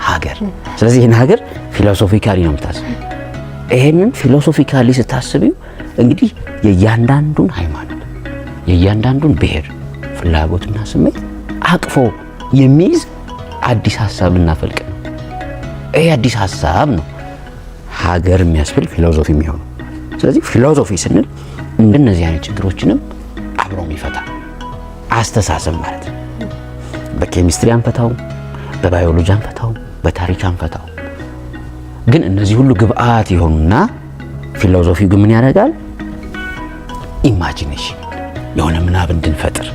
ሀገር ስለዚህ ይሄን ሀገር ፊሎሶፊካሊ ነው የምታስበው ይሄንን ፊሎሶፊካሊ ስታስቢው እንግዲህ የእያንዳንዱን ሃይማኖት የእያንዳንዱን ብሔር ፍላጎትና ስሜት አቅፎ የሚይዝ አዲስ ሐሳብ ልናፈልቅ ነው ይሄ አዲስ ሐሳብ ነው ሀገር የሚያስብል ፊሎሶፊ የሚሆነው ስለዚህ ፊሎሶፊ ስንል እንደነዚህ አይነት ችግሮችንም አብሮ የሚፈታ አስተሳሰብ ማለት ነው። በኬሚስትሪ አንፈታው፣ በባዮሎጂ አንፈታው፣ በታሪክ አንፈታው። ግን እነዚህ ሁሉ ግብአት ይሆኑና ፊሎሶፊው ግን ምን ያደርጋል? ኢማጂኔሽን የሆነ ምናብ እንድንፈጥር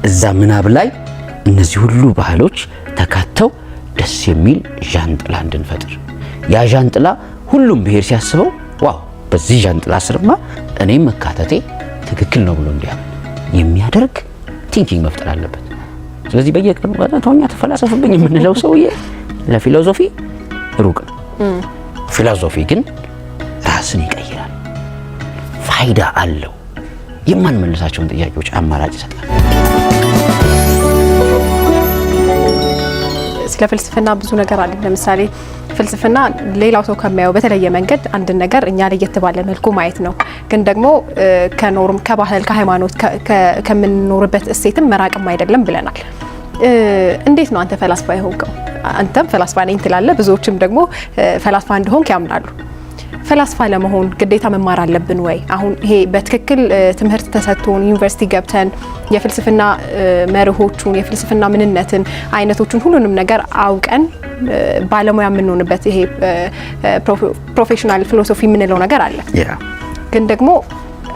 እዛ ምናብ ላይ እነዚህ ሁሉ ባህሎች ተካተው ደስ የሚል ዣንጥላ እንድንፈጥር ያ ዣንጥላ ሁሉም ብሔር ሲያስበው ዋው በዚህ ዣንጥላ ስርማ እኔም መካተቴ ትክክል ነው ብሎ እንዲያምን የሚያደርግ ቲንኪንግ መፍጠር አለበት። ስለዚህ በየቀኑ ተወኛ ተፈላሰፍብኝ የምንለው ሰውዬ ለፊሎሶፊ ሩቅ ነው። ፊሎሶፊ ግን ራስን ይቀይራል፣ ፋይዳ አለው፣ የማንመልሳቸውን ጥያቄዎች አማራጭ ይሰጣል። ስለ ፍልስፍና ብዙ ነገር አለ። ለምሳሌ ፍልስፍና ሌላው ሰው ከሚያየው በተለየ መንገድ አንድ ነገር እኛ ለየት ባለ መልኩ ማየት ነው። ግን ደግሞ ከኖርም ከባህል ከሃይማኖት ከምንኖርበት እሴትም መራቅም አይደለም ብለናል። እንዴት ነው አንተ ፈላስፋ የሆንከው? አንተም ፈላስፋ ነኝ ትላለህ፣ ብዙዎችም ደግሞ ፈላስፋ እንደሆንክ ያምናሉ። ፈላስፋ ለመሆን ግዴታ መማር አለብን ወይ? አሁን ይሄ በትክክል ትምህርት ተሰጥቶን ዩኒቨርሲቲ ገብተን የፍልስፍና መርሆቹን የፍልስፍና ምንነትን አይነቶቹን ሁሉንም ነገር አውቀን ባለሙያ የምንሆንበት ይሄ ፕሮፌሽናል ፊሎሶፊ የምንለው ነገር አለ። ግን ደግሞ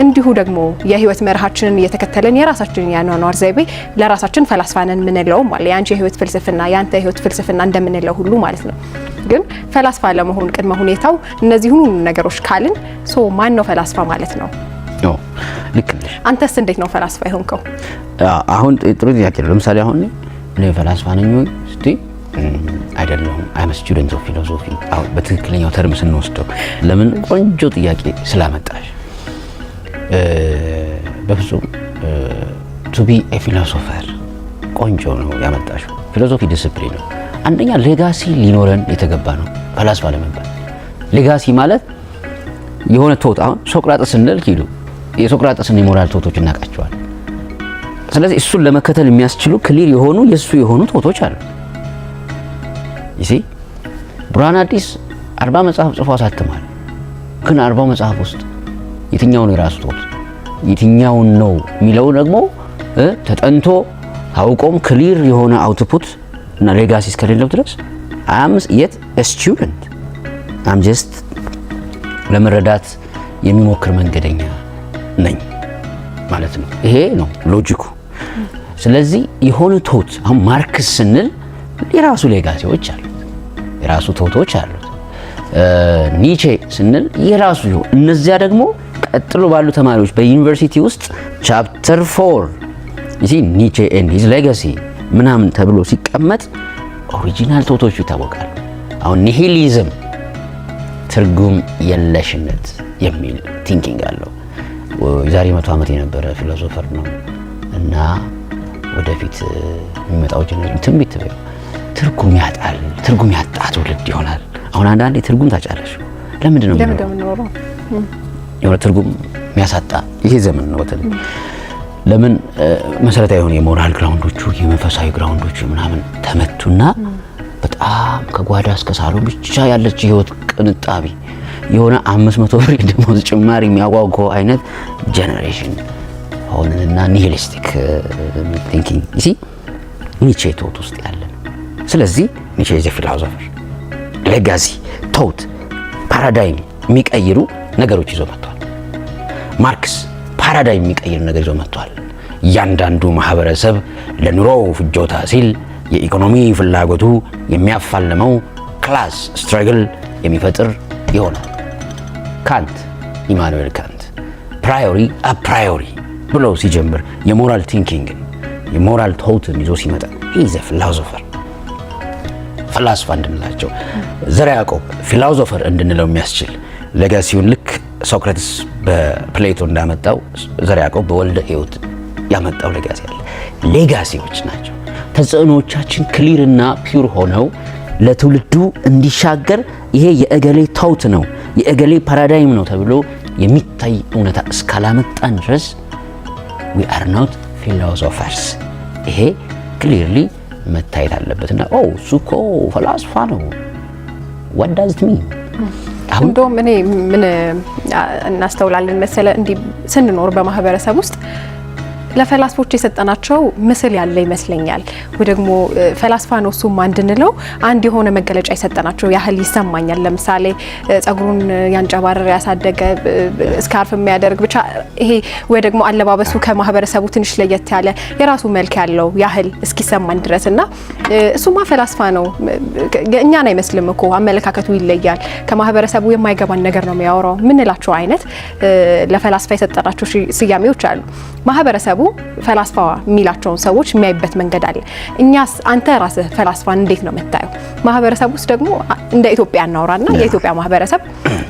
እንዲሁ ደግሞ የህይወት መርሃችንን እየተከተለን የራሳችንን ያኗኗር ዘይቤ ለራሳችን ፈላስፋ ነን የምንለውም አለ። ያንቺ የህይወት ፍልስፍና ያንተ የህይወት ፍልስፍና እንደምንለው ሁሉ ማለት ነው። ግን ፈላስፋ ለመሆን ቅድመ ሁኔታው እነዚህ ሁሉ ነገሮች ካልን ማን ነው ፈላስፋ ማለት ነው? ልክ ነሽ። አንተስ እንዴት ነው ፈላስፋ የሆንከው? አሁን ጥሩ ጥያቄ ነው። ለምሳሌ አሁን እኔ ፈላስፋ ነኝ ወይ እስቲ አይደለሁም። አም ስቱደንት ኦፍ ፊሎሶፊ። አሁን በትክክለኛው ተርም ስንወስደው ለምን ቆንጆ ጥያቄ ስላመጣሽ በፍጹም ቱ ቢ ኤ ፊሎሶፈር ቆንጆ ነው ያመጣሽው። ፊሎሶፊ ዲስፕሊን ነው። አንደኛ ሌጋሲ ሊኖረን የተገባ ነው ፈላስፋ ለመባል። ሌጋሲ ማለት የሆነ ቶት አሁን ሶቅራጥስ ስንል ኪዱ የሶቅራጥስን የሞራል ቶቶች እናውቃቸዋል። ስለዚህ እሱን ለመከተል የሚያስችሉ ክሊር የሆኑ የሱ የሆኑ ቶቶች አሉ። ይሲ ብርሃነ አዲስ 40 መጽሐፍ ጽፎ አሳትሟል። ግን 40 መጽሐፍ ውስጥ የትኛው ነው የራሱ ቶት የትኛው ነው የሚለው ደግሞ ተጠንቶ አውቆም ክሊር የሆነ አውትፑት እና ሌጋሲ እስከሌለው ድረስ አም የት ስቱደንት አም ጀስት ለመረዳት የሚሞክር መንገደኛ ነኝ ማለት ነው። ይሄ ነው ሎጂኩ። ስለዚህ የሆነ ቶት አሁን ማርክስ ስንል የራሱ ሌጋሲዎች አሉት፣ የራሱ ቶቶች አሉት። ኒቼ ስንል የራሱ ይሁን። እነዚያ ደግሞ ቀጥሎ ባሉ ተማሪዎች በዩኒቨርሲቲ ውስጥ ቻፕተር 4 ይሲ ኒቼ ኤንድ ሂዝ ሌጋሲ ምናምን ተብሎ ሲቀመጥ ኦሪጂናል ቶቶቹ ይታወቃሉ። አሁን ኒሂሊዝም ትርጉም የለሽነት የሚል ቲንኪንግ አለው። የዛሬ 100 ዓመት የነበረ ፊሎሶፈር ነው እና ወደፊት የሚመጣው ጀነሬሽን ትንቢት ነው ትርጉም ያጣል፣ ትርጉም ያጣ ትውልድ ይሆናል። አሁን አንዳንዴ ትርጉም ታጫለሽ። ለምንድን ነው የምንኖረው? የሆነ ትርጉም የሚያሳጣ ይሄ ዘመን ነው። በተለይ ለምን መሰረታዊ የሆነ የሞራል ግራውንዶቹ የመንፈሳዊ ግራውንዶቹ ምናምን ተመቱና በጣም ከጓዳ እስከ ሳሎን ብቻ ያለች ህይወት ቅንጣቢ የሆነ 500 ብር ደሞዝ ጭማሪ የሚያጓጓው አይነት ጀነሬሽን ሆነና ኒሂሊስቲክ ቲንኪንግ ይሲ ኒቼ ቶት ውስጥ ያለ ነው። ስለዚህ ኒቼ ዘ ፊሎሶፈር ሌጋሲ ቶት ፓራዳይም የሚቀይሩ ነገሮች ይዞ መጥቷል። ማርክስ ፓራዳይም የሚቀይር ነገር ይዞ መጥቷል። እያንዳንዱ ማህበረሰብ ለኑሮው ፍጆታ ሲል የኢኮኖሚ ፍላጎቱ የሚያፋልመው ክላስ ስትራግል የሚፈጥር ይሆናል። ካንት ኢማኑኤል ካንት ፕራዮሪ አፕራዮሪ ብሎ ሲጀምር የሞራል ቲንኪንግን የሞራል ቶትን ይዞ ሲመጣ ኢዝ ኤ ፊሎሶፈር ፈላስፋ እንድንላቸው ዘርዓ ያዕቆብ ፊሎሶፈር እንድንለው የሚያስችል ሌጋሲውን ልክ ሶክራተስ በፕሌቶ እንዳመጣው ዘርዓ ያዕቆብ በወልደ ሕይወት ያመጣው ሌጋሲ አለ። ሌጋሲዎች ናቸው። ተጽዕኖቻችን ክሊርና ፒውር ሆነው ለትውልዱ እንዲሻገር ይሄ የእገሌ ቶት ነው የእገሌ ፓራዳይም ነው ተብሎ የሚታይ እውነታ እስካላመጣን ድረስ we are not philosophers። ይሄ ክሊርሊ መታየት አለበትና እሱ እኮ ፈላስፋ ነው what does it mean? እንደውም እኔ ምን እናስተውላለን መሰለ እንዲህ ስንኖር በማህበረሰብ ውስጥ ለፈላስፎች የሰጠናቸው ምስል ያለ ይመስለኛል ወይ ደግሞ ፈላስፋ ነው እሱም እንድንለው አንድ የሆነ መገለጫ የሰጠናቸው ያህል ይሰማኛል። ለምሳሌ ጸጉሩን ያንጨባረረ ያሳደገ ስካርፍ የሚያደርግ ብቻ ይሄ ወይ ደግሞ አለባበሱ ከማህበረሰቡ ትንሽ ለየት ያለ የራሱ መልክ ያለው ያህል እስኪሰማን ድረስና እሱማ ፈላስፋ ነው እኛን አይመስልም እኮ አመለካከቱ ይለያል ከማህበረሰቡ የማይገባን ነገር ነው የሚያወራው ምንላቸው አይነት ለፈላስፋ የሰጠናቸው ስያሜዎች አሉ። ማህበረሰቡ ፈላስፋ የሚላቸውን ሰዎች የሚያይበት መንገድ አለ። እኛስ አንተ ራስህ ፈላስፋን እንዴት ነው የምታየው? ማህበረሰቡ ውስጥ ደግሞ እንደ ኢትዮጵያ እናወራና የኢትዮጵያ ማህበረሰብ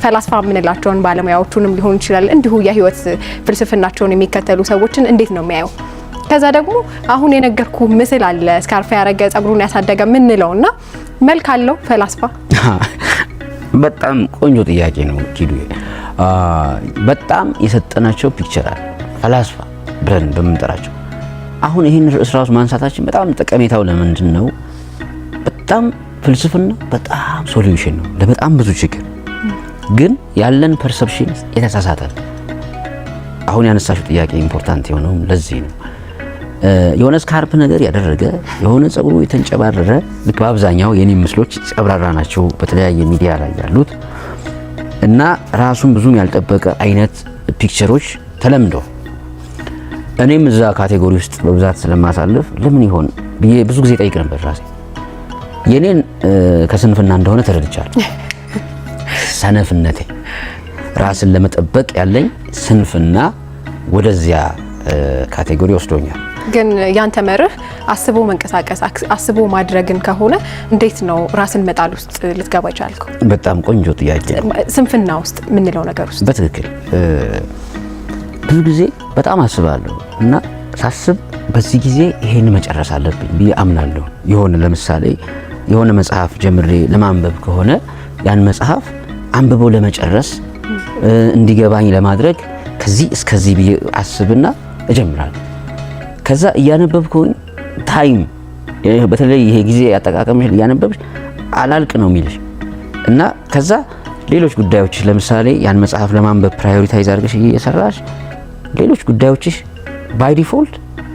ፈላስፋ የምንላቸውን ባለሙያዎቹንም ሊሆን ይችላል እንዲሁ የህይወት ፍልስፍናቸውን የሚከተሉ ሰዎችን እንዴት ነው የሚያየው? ከዛ ደግሞ አሁን የነገርኩ ምስል አለ ስካርፍ ያረገ ጸጉሩን ያሳደገ ምንለውና መልክ አለው ፈላስፋ? በጣም ቆንጆ ጥያቄ ነው ኪዱ። በጣም የሰጠናቸው ፒክቸር አለ ፈላስፋ ብለን በምንጠራቸው። አሁን ይህን ርዕስ ራሱ ማንሳታችን በጣም ጠቀሜታው ለምንድን ነው? በጣም ፍልስፍና በጣም ሶሉሽን ነው ለበጣም ብዙ ችግር፣ ግን ያለን ፐርሰፕሽን የተሳሳተ። አሁን ያነሳሽው ጥያቄ ኢምፖርታንት የሆነው ለዚህ ነው። የሆነ ስካርፕ ነገር ያደረገ የሆነ ጸጉሩ የተንጨባረረ ልክ በአብዛኛው የኔ ምስሎች ጸብራራ ናቸው በተለያየ ሚዲያ ላይ ያሉት እና ራሱን ብዙም ያልጠበቀ አይነት ፒክቸሮች ተለምደው እኔም እዛ ካቴጎሪ ውስጥ በብዛት ስለማሳልፍ ለምን ይሆን ብዬ ብዙ ጊዜ ጠይቅ ነበር ራሴ። የኔን ከስንፍና እንደሆነ ተረድቻለሁ። ሰነፍነቴ ራስን ለመጠበቅ ያለኝ ስንፍና ወደዚያ ካቴጎሪ ወስዶኛል። ግን ያንተ መርህ አስቦ መንቀሳቀስ አስቦ ማድረግን ከሆነ እንዴት ነው ራስን መጣል ውስጥ ልትገባ ይቻልከው? በጣም ቆንጆ ጥያቄ። ስንፍና ውስጥ ምንለው ነገር ውስጥ በትክክል ብዙ ጊዜ በጣም አስባለሁ እና ሳስብ በዚህ ጊዜ ይሄን መጨረስ አለብኝ ብዬ አምናለሁ። የሆነ ለምሳሌ የሆነ መጽሐፍ ጀምሬ ለማንበብ ከሆነ ያን መጽሐፍ አንብቦ ለመጨረስ እንዲገባኝ ለማድረግ ከዚህ እስከዚህ ብዬ አስብና እጀምራለሁ። ከዛ እያነበብኩኝ ታይም በተለይ ይሄ ጊዜ አጠቃቀምሽ እያነበብሽ አላልቅ ነው የሚልሽ እና ከዛ ሌሎች ጉዳዮች ለምሳሌ ያን መጽሐፍ ለማንበብ ፕራዮሪታይዝ አድርገሽ እየሰራሽ ሌሎች ጉዳዮችሽ ባይ ዲፎልት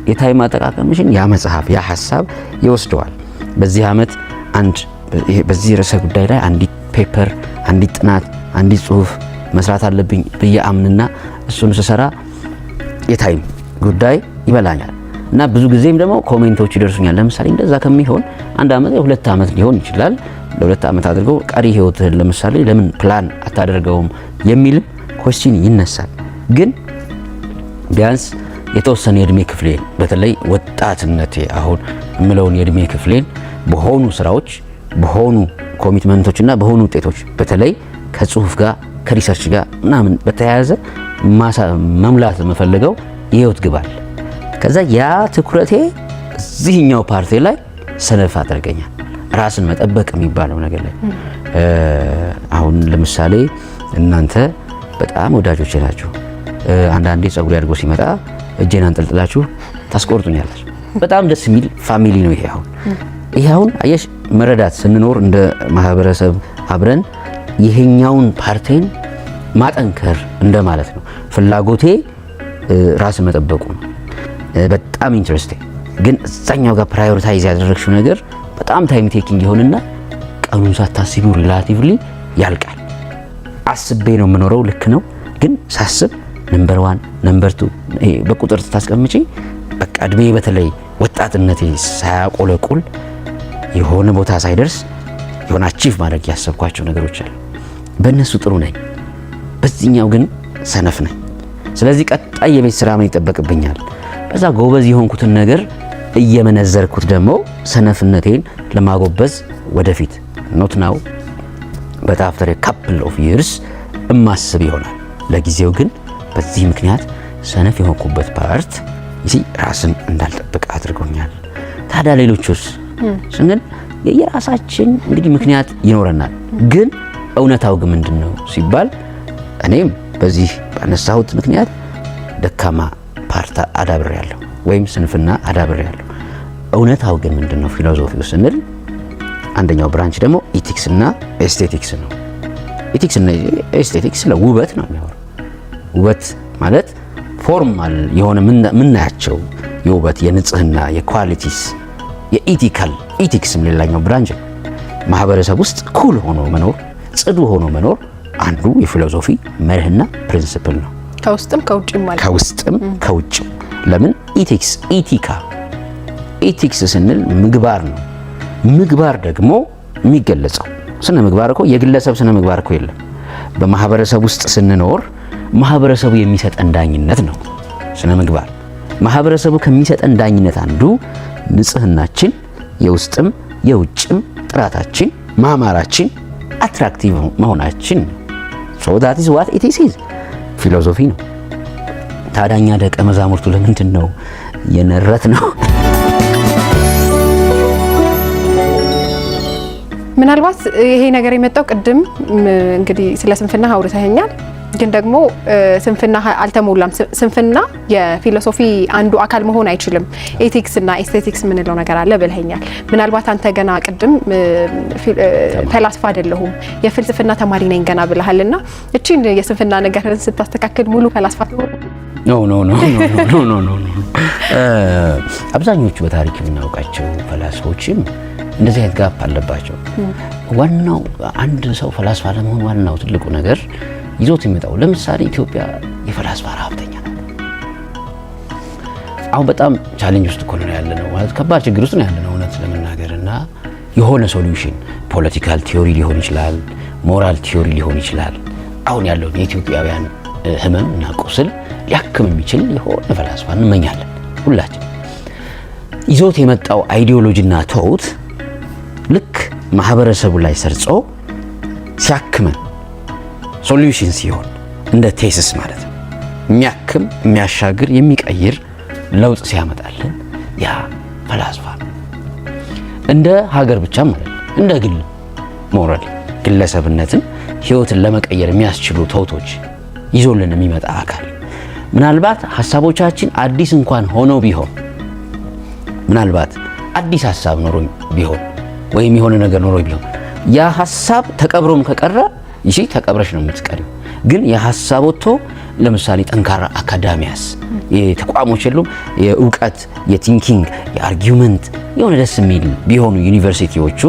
የታይም አጠቃቀምሽን ያ መጽሐፍ ያ ሐሳብ ይወስደዋል። በዚህ ዓመት በዚህ ርዕሰ ጉዳይ ላይ አንዲት ፔፐር አንዲት ጥናት አንዲት ጽሁፍ መስራት አለብኝ ብዬ አምንና እሱን ስሰራ የታይም ጉዳይ ይበላኛል እና ብዙ ጊዜም ደግሞ ኮሜንቶች ይደርሱኛል። ለምሳሌ እንደዛ ከሚሆን አንድ ዓመት ሁለት ዓመት ሊሆን ይችላል ለሁለት ዓመት አድርገው ቀሪ ህይወትህን ለምሳሌ ለምን ፕላን አታደርገውም የሚል ኮስቲን ይነሳል። ግን ቢያንስ የተወሰነ የእድሜ ክፍሌን በተለይ ወጣትነቴ አሁን የምለውን የእድሜ ክፍሌን በሆኑ ስራዎች በሆኑ ኮሚትመንቶችና በሆኑ ውጤቶች በተለይ ከጽሁፍ ጋር ከሪሰርች ጋር ምናምን በተያያዘ መሙላት የምፈልገው የህይወት ግባል። ከዛ ያ ትኩረቴ እዚህኛው ፓርቲ ላይ ሰነፍ አድርገኛል። ራስን መጠበቅ የሚባለው ነገር ላይ አሁን ለምሳሌ እናንተ በጣም ወዳጆች ናችሁ። አንዳንዴ ጸጉር ያድርጎ ሲመጣ እጄን አንጠልጥላችሁ ታስቆርጡኛላችሁ። በጣም ደስ የሚል ፋሚሊ ነው ይሄ አሁን አየሽ መረዳት ስንኖር እንደ ማህበረሰብ አብረን ይሄኛውን ፓርቴን ማጠንከር እንደማለት ነው። ፍላጎቴ ራስን መጠበቁ ነው። በጣም ኢንትረስቲንግ ግን እዛኛው ጋር ፕራዮሪታይዝ ያደረግሽው ነገር በጣም ታይም ቴኪንግ ይሆንና ቀኑን ሳታስቢው ሪላቲቭሊ ያልቃል። አስቤ ነው የምኖረው ልክ ነው። ግን ሳስብ ነምበር 1 ነምበር 2 በቁጥር ታስቀምጪ በቃ እድሜ በተለይ ወጣትነቴ ሳያቆለቁል የሆነ ቦታ ሳይደርስ የሆነ አቺቭ ማድረግ ያሰብኳቸው ነገሮች አሉ። በእነሱ ጥሩ ነኝ፣ በዚህኛው ግን ሰነፍ ነኝ። ስለዚህ ቀጣይ የቤት ስራ ምን ይጠበቅብኛል? በዛ ጎበዝ የሆንኩትን ነገር እየመነዘርኩት ደግሞ ሰነፍነቴን ለማጎበዝ ወደፊት ኖት ናው but after a couple of years እማስብ ይሆናል። ለጊዜው ግን በዚህ ምክንያት ሰነፍ የሆንኩበት ፓርት ራስን እንዳልጠብቅ አድርጎኛል። ታዲያ ሌሎቹስ ስንል የራሳችን እንግዲህ ምክንያት ይኖረናል። ግን እውነታው ግን ምንድነው ሲባል እኔም በዚህ ባነሳሁት ምክንያት ደካማ ፓርት አዳብሬያለሁ ወይም ስንፍና አዳብሬያለሁ። እውነታው ግን ምንድነው ፊሎሶፊው ስንል አንደኛው ብራንች ደግሞ ኢቲክስ እና ኤስቴቲክስ ነው። ኤቲክስ እና ኤስቴቲክስ ስለ ውበት ነው የሚያወራው። ውበት ማለት ፎርማል የሆነ ምናያቸው የውበት የንጽህና የኳሊቲስ የኢቲካል ኢቲክስም ሌላኛው ብራንች ነው። ማህበረሰብ ውስጥ ኩል ሆኖ መኖር ጽዱ ሆኖ መኖር አንዱ የፊሎሶፊ መርህና ፕሪንሲፕል ነው። ከውስጥም ከውጭም ማለት ከውስጥም ከውጭም። ለምን ኢቲክስ ኢቲክስ ስንል ምግባር ነው። ምግባር ደግሞ የሚገለጸው ስነ ምግባር እኮ የግለሰብ ስነ ምግባር እኮ የለም። በማህበረሰብ ውስጥ ስንኖር ማህበረሰቡ የሚሰጠን ዳኝነት ነው ስነ ምግባር። ማህበረሰቡ ከሚሰጠን ዳኝነት አንዱ ንጽህናችን፣ የውስጥም የውጭም ጥራታችን፣ ማማራችን፣ አትራክቲቭ መሆናችን ነው። so that is what it is ፊሎሶፊ ነው። ታዳኛ ደቀ መዛሙርቱ ለምንድን ነው የነረት ነው? ምናልባት ይሄ ነገር የመጣው ቅድም እንግዲህ ስለ ስንፍና አውርተኸኛል፣ ግን ደግሞ ስንፍና አልተሞላም። ስንፍና የፊሎሶፊ አንዱ አካል መሆን አይችልም። ኤቲክስ እና ኤስቴቲክስ የምንለው ነገር አለ ብለኸኛል። ምናልባት አንተ ገና ቅድም ፈላስፋ አይደለሁም የፍልስፍና ተማሪ ነኝ ገና ብለሃልና እቺን የስንፍና ነገርን ስታስተካክል ሙሉ ፈላስፋ ኖ አብዛኞቹ በታሪክ የምናውቃቸው ፈላስፎችም እንደዚህ አይነት ጋፕ አለባቸው። ዋናው አንድ ሰው ፈላስፋ ለመሆን ዋናው ትልቁ ነገር ይዞት የሚመጣው ለምሳሌ ኢትዮጵያ የፈላስፋ ረሀብተኛ ናት። አሁን በጣም ቻሌንጅ ውስጥ እኮ ነው ያለነው፣ ማለት ከባድ ችግር ውስጥ ነው ያለነው እውነት ለመናገርና የሆነ ሶሉሽን ፖለቲካል ቲዮሪ ሊሆን ይችላል፣ ሞራል ቲዮሪ ሊሆን ይችላል። አሁን ያለውን የኢትዮጵያውያን ህመም እና ቁስል ሊያክም የሚችል የሆነ ፈላስፋ እንመኛለን ሁላችን። ይዞት የመጣው አይዲዮሎጂና ተውት ልክ ማህበረሰቡ ላይ ሰርጾ ሲያክመን ሶሉሽን ሲሆን እንደ ቴሲስ ማለት ነው የሚያክም የሚያሻግር የሚቀይር ለውጥ ሲያመጣልን ያ ፈላስፋ ነው። እንደ ሀገር ብቻ ማለት ነው እንደ ግል ሞራል ግለሰብነትን ህይወትን ለመቀየር የሚያስችሉ ተውቶች ይዞልን የሚመጣ አካል ምናልባት ሐሳቦቻችን አዲስ እንኳን ሆነው ቢሆን ምናልባት አዲስ ሐሳብ ኖሮ ቢሆን ወይም የሆነ ነገር ኖሮ ቢሆን ያ ሐሳብ ተቀብሮም ከቀረ ይሄ ተቀብረሽ ነው የምትቀሪው። ግን የሐሳብ ወጥቶ ለምሳሌ ጠንካራ አካዳሚያስ የተቋሞች የሉም የእውቀት የቲንኪንግ የአርጊውመንት የሆነ ደስ የሚል ቢሆኑ ዩኒቨርሲቲዎቹ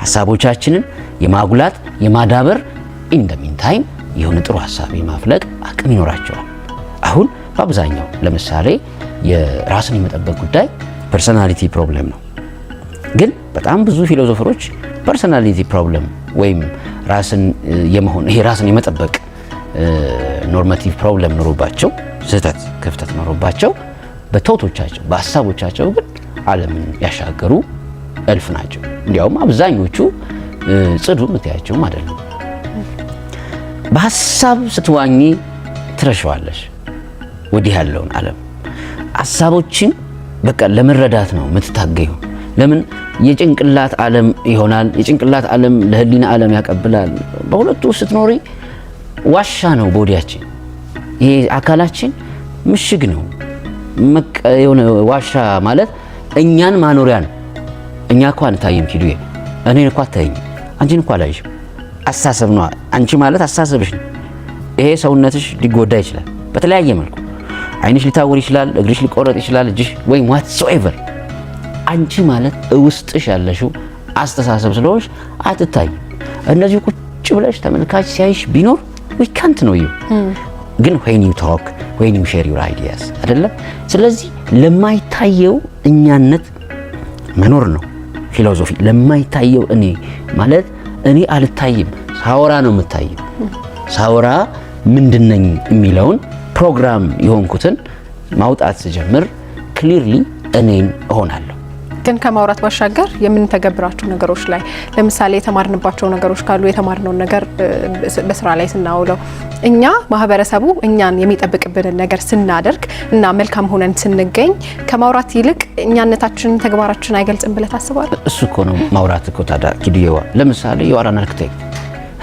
ሐሳቦቻችንን የማጉላት የማዳበር ኢን ዘ ሚን ታይም የሆነ ጥሩ ሐሳብ የማፍለቅ አቅም ይኖራቸዋል። አሁን በአብዛኛው ለምሳሌ የራስን የመጠበቅ ጉዳይ ፐርሰናሊቲ ፕሮብለም ነው። ግን በጣም ብዙ ፊሎሶፈሮች ፐርሰናሊቲ ፕሮብለም ወይም ራስን የመሆን ይሄ ራስን የመጠበቅ ኖርማቲቭ ፕሮብለም ኖሮባቸው ስህተት ክፍተት ኖሮባቸው በተውቶቻቸው በሐሳቦቻቸው ግን ዓለምን ያሻገሩ እልፍ ናቸው። እንዲያውም አብዛኞቹ ጽዱ ምትያቸውም አይደለም። በሐሳብ ስትዋኚ ትረሻዋለሽ ወዲህ ያለውን ዓለም ሐሳቦችን በቃ ለመረዳት ነው የምትታገዩ። ለምን የጭንቅላት ዓለም ይሆናል። የጭንቅላት ዓለም ለህሊና ዓለም ያቀብላል። በሁለቱ ስትኖሪ ዋሻ ነው ቦዲያችን። ይሄ አካላችን ምሽግ ነው። የሆነ ዋሻ ማለት እኛን ማኖሪያ ነው። እኛ እኮ አንታይም ኪዱ እኔን እኮ አታይኝ፣ አንቺን እኮ አላይሽም። አስተሳሰብ ነው። አንቺ ማለት አስተሳሰብሽ ነው። ይሄ ሰውነትሽ ሊጎዳ ይችላል በተለያየ መልኩ። አይንሽ ሊታወር ይችላል፣ እግርሽ ሊቆረጥ ይችላል፣ እጅሽ ወይም whatsoever አንቺ ማለት ውስጥሽ ያለሽው አስተሳሰብ ስለሆነሽ አትታይም። እነዚህ ቁጭ ብለሽ ተመልካች ሲያይሽ ቢኖር we can't know you ግን when you talk when you share your ideas አይደለ? ስለዚህ ለማይታየው እኛነት መኖር ነው ፊሎሶፊ። ለማይታየው እኔ ማለት እኔ አልታይም፣ ሳወራ ነው የምታየው። ሳወራ ምንድነኝ የሚለውን ፕሮግራም የሆንኩትን ማውጣት ስጀምር ክሊርሊ እኔን እሆናለሁ። ግን ከማውራት ባሻገር የምንተገብራቸው ነገሮች ላይ ለምሳሌ የተማርንባቸው ነገሮች ካሉ የተማርነውን ነገር በስራ ላይ ስናውለው እኛ ማህበረሰቡ እኛን የሚጠብቅብንን ነገር ስናደርግ እና መልካም ሆነን ስንገኝ ከማውራት ይልቅ እኛነታችንን ተግባራችን አይገልጽም ብለህ ታስባለህ? እሱ እኮ ነው ማውራት እኮ ታዲያ ኪዱዬዋ። ለምሳሌ የዋራን አርክቴክት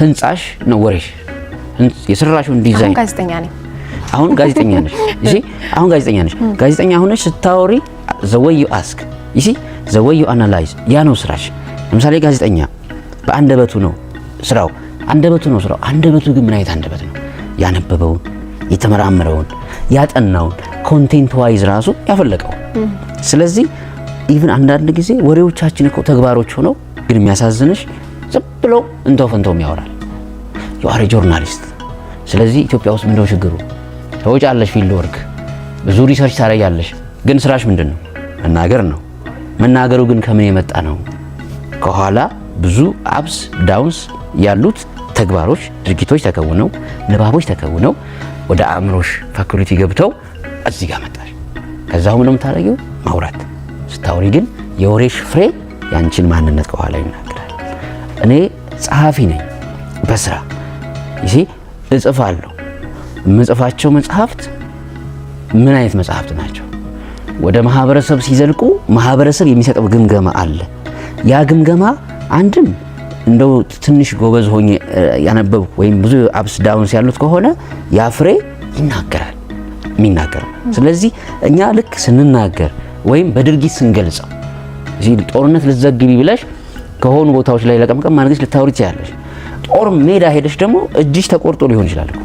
ህንጻሽ ነው ወሬሽ፣ የሰራሽውን ዲዛይን ጋዜጠኛ ነኝ አሁን ጋዜጠኛ ነሽ። እሺ አሁን ጋዜጠኛ ነሽ። ጋዜጠኛ ሆነሽ ስታወሪ the way you ask you see the way you analyze ያ ነው ስራሽ። ለምሳሌ ጋዜጠኛ በአንደበቱ ነው ስራው። አንደበቱ ነው ስራው። አንደበቱ ግን ምን አይነት አንደበት ነው? ያነበበውን፣ የተመራመረውን፣ ያጠናውን ኮንቴንት ዋይዝ ራሱ ያፈለቀው። ስለዚህ ኢቭን አንዳንድ ጊዜ ወሬዎቻችን እኮ ተግባሮች ሆነው ግን የሚያሳዝንሽ ዝም ብሎ እንተው ፈንተው ያወራል። የዋሬ ጆርናሊስት። ስለዚህ ኢትዮጵያ ውስጥ ምንድነው ችግሩ? ተወጫለሽ ፊልድ ወርክ ብዙ ሪሰርች ታረያለሽ፣ ግን ስራሽ ምንድነው? መናገር ነው። መናገሩ ግን ከምን የመጣ ነው? ከኋላ ብዙ አፕስ ዳውንስ ያሉት ተግባሮች፣ ድርጊቶች ተከውነው ንባቦች ተከውነው ወደ አእምሮሽ ፋኩሊቲ ገብተው እዚህ ጋር መጣሽ። ከዛው ምንም ታረጊው ማውራት። ስታወሪ ግን የወሬሽ ፍሬ ያንቺን ማንነት ከኋላ ይናገራል። እኔ ጸሐፊ ነኝ በስራ ይሄ እጽፋለሁ። የምጽፋቸው መጽሐፍት ምን አይነት መጽሐፍት ናቸው? ወደ ማህበረሰብ ሲዘልቁ ማህበረሰብ የሚሰጠው ግምገማ አለ። ያ ግምገማ አንድም እንደው ትንሽ ጎበዝ ሆኜ ያነበብኩ ወይም ብዙ አፕስ ዳውንስ ያሉት ከሆነ ያ ፍሬ ይናገራል የሚናገር። ስለዚህ እኛ ልክ ስንናገር ወይም በድርጊት ስንገልጸው እዚህ ጦርነት ልትዘግቢ ብለሽ ከሆኑ ቦታዎች ላይ ለቀምቀም ማድረግሽ ልታወሪ ትችያለሽ። ጦር ሜዳ ሄደሽ ደግሞ እጅሽ ተቆርጦ ሊሆን ይችላል እኮ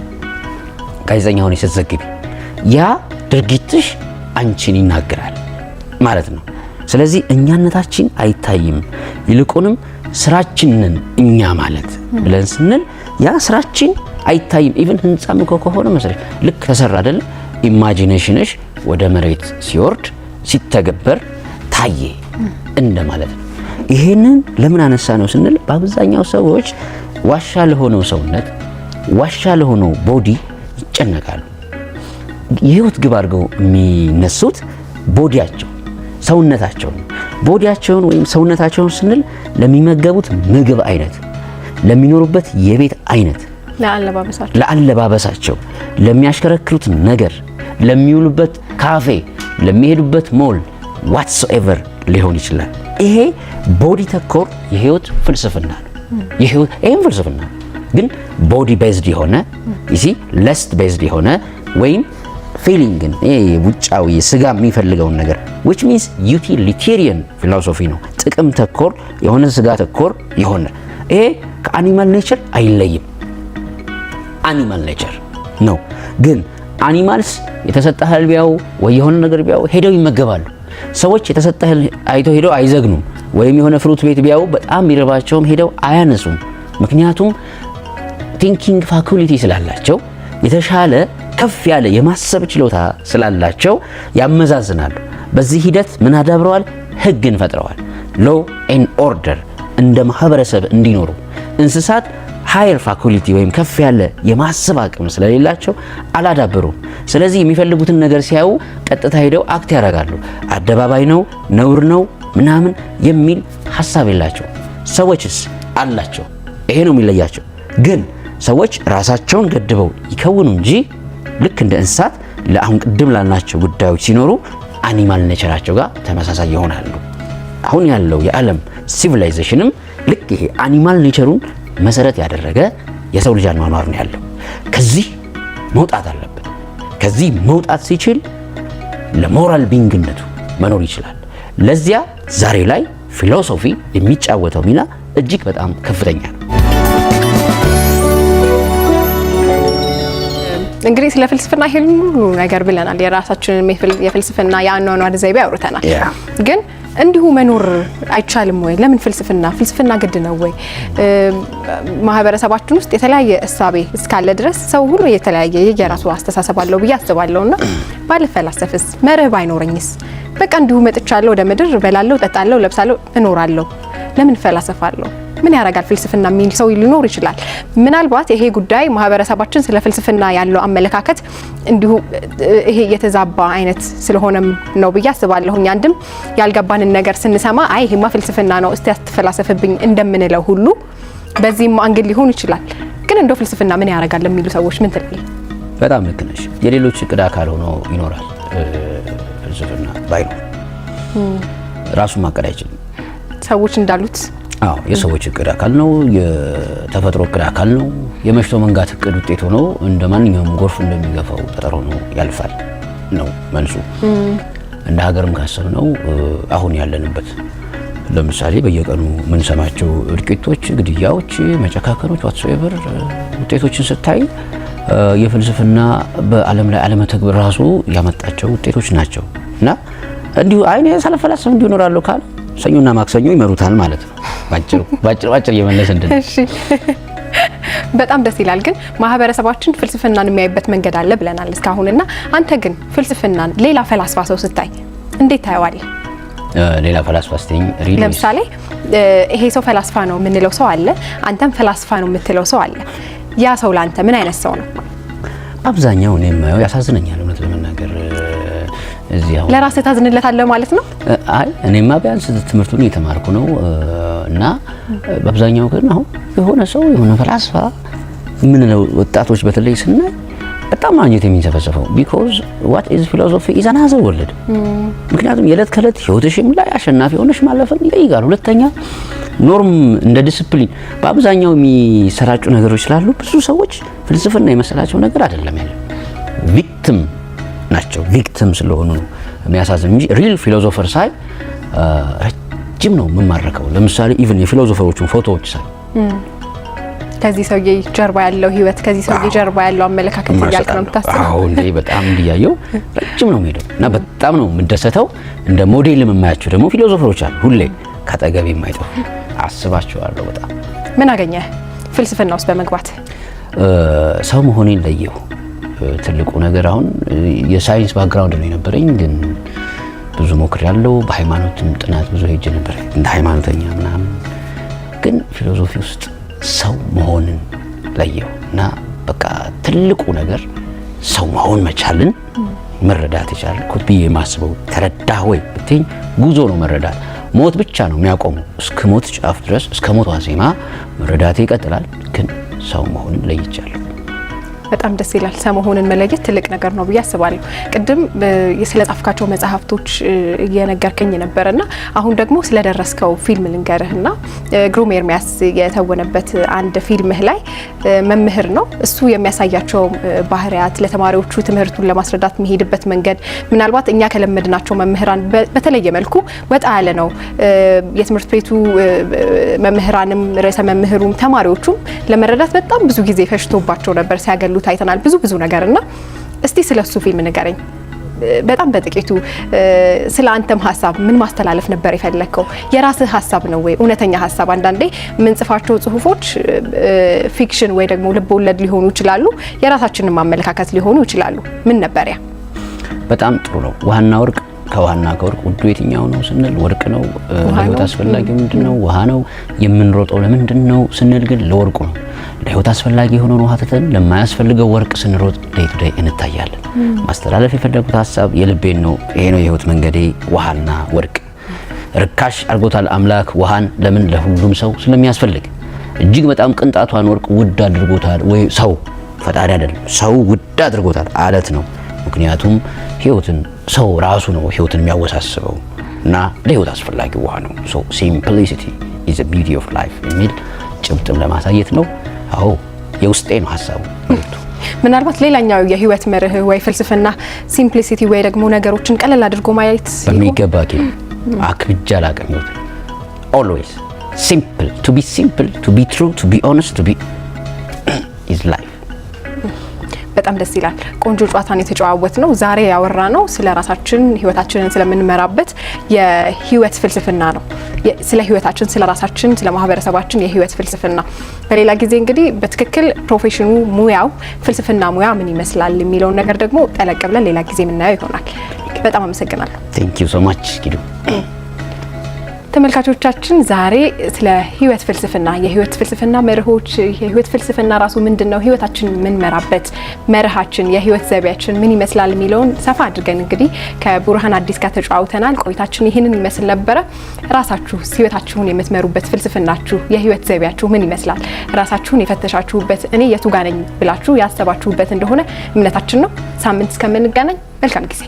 ጋዜጠኛ ሆነሽ ስትዘግቢ፣ ያ ድርጊትሽ አንቺን ይናገራል ማለት ነው። ስለዚህ እኛነታችን አይታይም፣ ይልቁንም ስራችንን እኛ ማለት ብለን ስንል ያ ስራችን አይታይም። ኢቭን ህንጻም እኮ ከሆነ መሰለሽ ልክ ተሰራ አይደል? ኢማጂኔሽንሽ ወደ መሬት ሲወርድ ሲተገበር ታየ እንደማለት ነው። ይሄንን ለምን አነሳ ነው ስንል በአብዛኛው ሰዎች ዋሻ ለሆነው ሰውነት ዋሻ ለሆነው ቦዲ ይጨነቃሉ። የህይወት ግብ አድርገው የሚነሱት ቦዲያቸው ሰውነታቸውን ቦዲያቸውን ወይም ሰውነታቸውን ስንል ለሚመገቡት ምግብ አይነት፣ ለሚኖሩበት የቤት አይነት፣ ለአለባበሳቸው፣ ለሚያሽከረክሩት ነገር፣ ለሚውሉበት ካፌ፣ ለሚሄዱበት ሞል ዋትሶኤቨር ሊሆን ይችላል። ይሄ ቦዲ ተኮር የህይወት ፍልስፍና ነው። ይሄም ፍልስፍና ግን ቦዲ ቤዝድ የሆነ ለስት ቤዝድ የሆነ ወይም ፊሊንግን ውጫዊ ስጋ የሚፈልገውን ነገር which means utilitarian philosophy ነው። ጥቅም ተኮር የሆነ ስጋ ተኮር የሆነ ይሄ ከአኒማል ኔቸር አይለይም። አኒማል ኔቸር ነው። ግን አኒማልስ የተሰጠህል ቢያው ወይ የሆነ ነገር ቢያው ሄደው ይመገባሉ። ሰዎች የተሰጠህል አይቶ ሄደው አይዘግኑም። ወይም የሆነ ፍሩት ቤት ቢያው በጣም ቢረባቸውም ሄደው አያነሱም። ምክንያቱም ቲንኪንግ ፋኩሊቲ ስላላቸው የተሻለ ከፍ ያለ የማሰብ ችሎታ ስላላቸው ያመዛዝናሉ። በዚህ ሂደት ምን አዳብረዋል? ህግን ፈጥረዋል። ሎ ኤንድ ኦርደር እንደ ማህበረሰብ እንዲኖሩ። እንስሳት ሃየር ፋኩሊቲ ወይም ከፍ ያለ የማሰብ አቅም ስለሌላቸው አላዳበሩም። ስለዚህ የሚፈልጉትን ነገር ሲያዩ ቀጥታ ሄደው አክት ያደርጋሉ። አደባባይ ነው፣ ነውር ነው ምናምን የሚል ሐሳብ የላቸው። ሰዎችስ አላቸው። ይሄ ነው የሚለያቸው። ግን ሰዎች ራሳቸውን ገድበው ይከውኑ እንጂ ልክ እንደ እንስሳት ለአሁን ቅድም ላልናቸው ጉዳዮች ሲኖሩ አኒማል ኔቸራቸው ጋር ተመሳሳይ ይሆናሉ። አሁን ያለው የዓለም ሲቪላይዜሽንም ልክ ይሄ አኒማል ኔቸሩን መሰረት ያደረገ የሰው ልጅ አኗኗር ነው ያለው። ከዚህ መውጣት አለበት። ከዚህ መውጣት ሲችል ለሞራል ቢንግነቱ መኖር ይችላል። ለዚያ ዛሬ ላይ ፊሎሶፊ የሚጫወተው ሚና እጅግ በጣም ከፍተኛ ነው። እንግዲህ ስለ ፍልስፍና ይሄን ሁሉ ነገር ብለናል። የራሳችንን የፍልስፍና የአኗኗር ዘይቤ አውርተናል። ግን እንዲሁ መኖር አይቻልም ወይ? ለምን ፍልስፍና ግድ ነው ወይ? ማህበረሰባችን ውስጥ የተለያየ እሳቤ እስካለ ድረስ ሰው ሁሉ የተለያየ የራሱ አስተሳሰብ አለው ብዬ አስባለሁና ባልፈላሰፍስ፣ መርህ ባይኖረኝስ፣ በቃ እንዲሁ መጥቻለሁ ወደ ምድር በላለሁ፣ ጠጣለሁ፣ ለብሳለሁ፣ እኖራለሁ፣ ለምን ፈላሰፋለሁ? ምን ያረጋል ፍልስፍና የሚል ሰው ሊኖር ይችላል። ምናልባት ይሄ ጉዳይ ማህበረሰባችን ስለ ፍልስፍና ያለው አመለካከት እንዲሁ ይሄ የተዛባ አይነት ስለሆነም ነው ብዬ አስባለሁ። አንድም ያልገባንን ነገር ስንሰማ አይ ይሄማ ፍልስፍና ነው እስቲ አትፈላሰፍብኝ እንደምንለው ሁሉ በዚህም አንግል ሊሆን ይችላል። ግን እንደው ፍልስፍና ምን ያረጋል የሚሉ ሰዎች ምን ትላለህ? በጣም ልክ ነሽ። የሌሎች እቅድ አካል ሆኖ ይኖራል። ፍልስፍና ባይኖር ራሱን ማቀድ አይችልም። ሰዎች እንዳሉት የሰዎች እቅድ አካል ነው። የተፈጥሮ እቅድ አካል ነው። የመሽቶ መንጋት እቅድ ውጤት ሆኖ እንደ ማንኛውም ጎርፍ እንደሚገፋው ጠጠር ሆኖ ያልፋል ነው መልሱ። እንደ ሀገርም ካሰብነው አሁን ያለንበት ለምሳሌ በየቀኑ ምን ሰማቸው እልቂቶች፣ ግድያዎች፣ መጨካከኖች ዋትሶኤቨር ውጤቶችን ስታይ የፍልስፍና በዓለም ላይ አለመተግበር ራሱ ያመጣቸው ውጤቶች ናቸው። እና እንዲሁ አይኔ ሳልፈላሰፍ እንዲሁ እኖራለሁ ካለ ሰኞና ማክሰኞ ይመሩታል ማለት ነው። ባጭር እየመለሰ እንደ እሺ በጣም ደስ ይላል። ግን ማህበረሰባችን ፍልስፍናን የሚያይበት መንገድ አለ ብለናል እስካሁንና አንተ ግን ፍልስፍናን ሌላ ፈላስፋ ሰው ስታይ እንዴት ታየዋለህ? ሌላ ፈላስፋ ስትኝ ለምሳሌ ይሄ ሰው ፈላስፋ ነው የምንለው ሰው አለ፣ አንተም ፈላስፋ ነው የምትለው ሰው አለ። ያ ሰው ላንተ ምን አይነት ሰው ነው? አብዛኛው እኔ የማየው ያሳዝነኛል እውነት ለመናገር እዚያው ለራስህ ታዝንለታለህ ማለት ነው? አይ እኔማ ቢያንስ ትምህርቱን እየተማርኩ ነው እና በአብዛኛው ግን አሁን የሆነ ሰው የሆነ ፈላስፋ ምን ነው ወጣቶች በተለይ ስናይ በጣም ማግኘት የሚንሰፈሰፈው because what is philosophy is another world ምክንያቱም የዕለት ከዕለት ህይወትሽም ላይ አሸናፊ ሆነሽ ማለፍን ይጠይቃል። ሁለተኛ ኖርም እንደ ዲሲፕሊን በአብዛኛው የሚሰራጩ ነገሮች ስላሉ ብዙ ሰዎች ፍልስፍና የመሰላቸው ነገር አይደለም ያለው ቪክቲም ናቸው። ቪክቲም ስለሆኑ ነው የሚያሳዝን እንጂ ሪል ፊሎሶፈር ሳይ ረጅም ነው የምማረከው። ለምሳሌ ኢቭን የፊሎሶፈሮቹን ፎቶዎች ሳይ ከዚህ ሰውዬ ጀርባ ያለው ህይወት ከዚህ ሰውዬ ጀርባ ያለው አመለካከት እያልክ ነው የምታስበው? አዎ እንዴ በጣም እንዲያየው ረጅም ነው የሚሄደው እና በጣም ነው የምደሰተው። እንደ ሞዴልም የማያቸው ደግሞ ፊሎሶፈሮች አሉ ሁሌ ካጠገቤ የማይጠፉ አስባቸዋለሁ። በጣም ምን አገኘህ ፍልስፍና ውስጥ በመግባት? ሰው መሆኔን ለየው። ትልቁ ነገር አሁን የሳይንስ ባክግራውንድ ነው የነበረኝ፣ ግን ብዙ ሞክሬያለሁ። በሃይማኖትም ጥናት ብዙ ሄጄ ነበር እንደ ሃይማኖተኛ ምናምን። ግን ፊሎሶፊ ውስጥ ሰው መሆንን ለየው እና በቃ ትልቁ ነገር ሰው መሆን መቻልን መረዳት የቻልኩት ብዬ የማስበው ተረዳህ ወይ ብትኝ ጉዞ ነው መረዳት። ሞት ብቻ ነው የሚያቆመው። እስከ ሞት ጫፍ ድረስ እስከ ሞት ዋዜማ መረዳቴ ይቀጥላል። ግን ሰው መሆንን ለይቻለሁ። በጣም ደስ ይላል። ሰው መሆንን መለየት ትልቅ ነገር ነው ብዬ አስባለሁ። ቅድም ስለጻፍካቸው መጽሐፍቶች እየነገርከኝ ነበርና አሁን ደግሞ ስለደረስከው ፊልም ልንገርህና ግሩም ኤርሚያስ የተወነበት አንድ ፊልምህ ላይ መምህር ነው እሱ የሚያሳያቸው ባህሪያት ለተማሪዎቹ ትምህርቱን ለማስረዳት የሚሄድበት መንገድ ምናልባት እኛ ከለመድናቸው መምህራን በተለየ መልኩ ወጣ ያለ ነው። የትምህርት ቤቱ መምህራንም ርዕሰ መምህሩም ተማሪዎቹም ለመረዳት በጣም ብዙ ጊዜ ፈጅቶባቸው ነበር ሲያገሉ ታይተናል ብዙ ነገርና እስቲ ስለሱ ፊልም ንገረኝ በጣም በጥቂቱ። ስለ አንተም ሀሳብ ምን ማስተላለፍ ነበር የፈለከው? የራስህ ሀሳብ ነው ወይ እውነተኛ ሀሳብ? አንዳንዴ የምንጽፋቸው ጽሁፎች ፊክሽን ወይ ደግሞ ልብ ወለድ ሊሆኑ ይችላሉ፣ የራሳችንን ማመለካከት ሊሆኑ ይችላሉ። ምን ነበር ያ? በጣም ጥሩ ነው። ውሃና ወርቅ ከውሃና ከወርቅ ውዱ የትኛው ነው ስንል ወርቅ ነው። ለህይወት አስፈላጊ ምንድነው? ውሃ ነው። የምንሮጠው ለምንድን ነው ስንል ግን ለወርቁ ነው። ለህይወት አስፈላጊ የሆነውን ውሃ ትተን ለማያስፈልገው ወርቅ ስንሮጥ ዴይ ቱ ዴይ እንታያለን። ማስተላለፍ የፈለጉት ሀሳብ የልቤን ነው። ይሄ ነው የህይወት መንገዴ። ውሃና ወርቅ ርካሽ አድርጎታል አምላክ ውሃን። ለምን? ለሁሉም ሰው ስለሚያስፈልግ። እጅግ በጣም ቅንጣቷን ወርቅ ውድ አድርጎታል። ወይ ሰው ፈጣሪ አይደለም፣ ሰው ውድ አድርጎታል። አለት ነው። ምክንያቱም ህይወትን ሰው ራሱ ነው ህይወትን የሚያወሳስበው እና ለህይወት አስፈላጊ ውሃ ነው። ሶ simplicity is the beauty of life የሚል ጭብጥም ለማሳየት ነው። አዎ የውስጤ ነው ሀሳቡ። ምናልባት ሌላኛው የህይወት መርህ ወይ ፍልስፍና ሲምፕሊሲቲ ወይ ደግሞ ነገሮችን ቀለል አድርጎ ማየት በሚገባ አክብጃ ላቀም ህይወት always simple to be true to be honest to be is life። በጣም ደስ ይላል። ቆንጆ ጨዋታን የተጨዋወት ነው። ዛሬ ያወራ ነው ስለ ራሳችን ህይወታችንን ስለምንመራበት የህይወት ፍልስፍና ነው። ስለ ህይወታችን፣ ስለ ራሳችን፣ ስለ ማህበረሰባችን የህይወት ፍልስፍና። በሌላ ጊዜ እንግዲህ በትክክል ፕሮፌሽኑ ሙያው ፍልስፍና ሙያ ምን ይመስላል የሚለውን ነገር ደግሞ ጠለቅ ብለን ሌላ ጊዜ የምናየው ይሆናል። በጣም አመሰግናለሁ። Thank you so much ኪዱ። ተመልካቾቻችን ዛሬ ስለ ህይወት ፍልስፍና፣ የህይወት ፍልስፍና መርሆች፣ የህይወት ፍልስፍና ራሱ ምንድነው፣ ህይወታችን ምን መራበት መርሃችን፣ የህይወት ዘይቤያችን ምን ይመስላል የሚለውን ሰፋ አድርገን እንግዲህ ከቡርሃን አዲስ ጋር ተጫውተናል። ቆይታችን ይህንን ይመስል ነበረ። ራሳችሁ ህይወታችሁን የምትመሩበት ፍልስፍናችሁ፣ የህይወት ዘይቤያችሁ ምን ይመስላል? ራሳችሁን የፈተሻችሁበት እኔ የቱ ጋር ነኝ ብላችሁ ያሰባችሁበት እንደሆነ እምነታችን ነው። ሳምንት እስከምንገናኝ መልካም ጊዜ።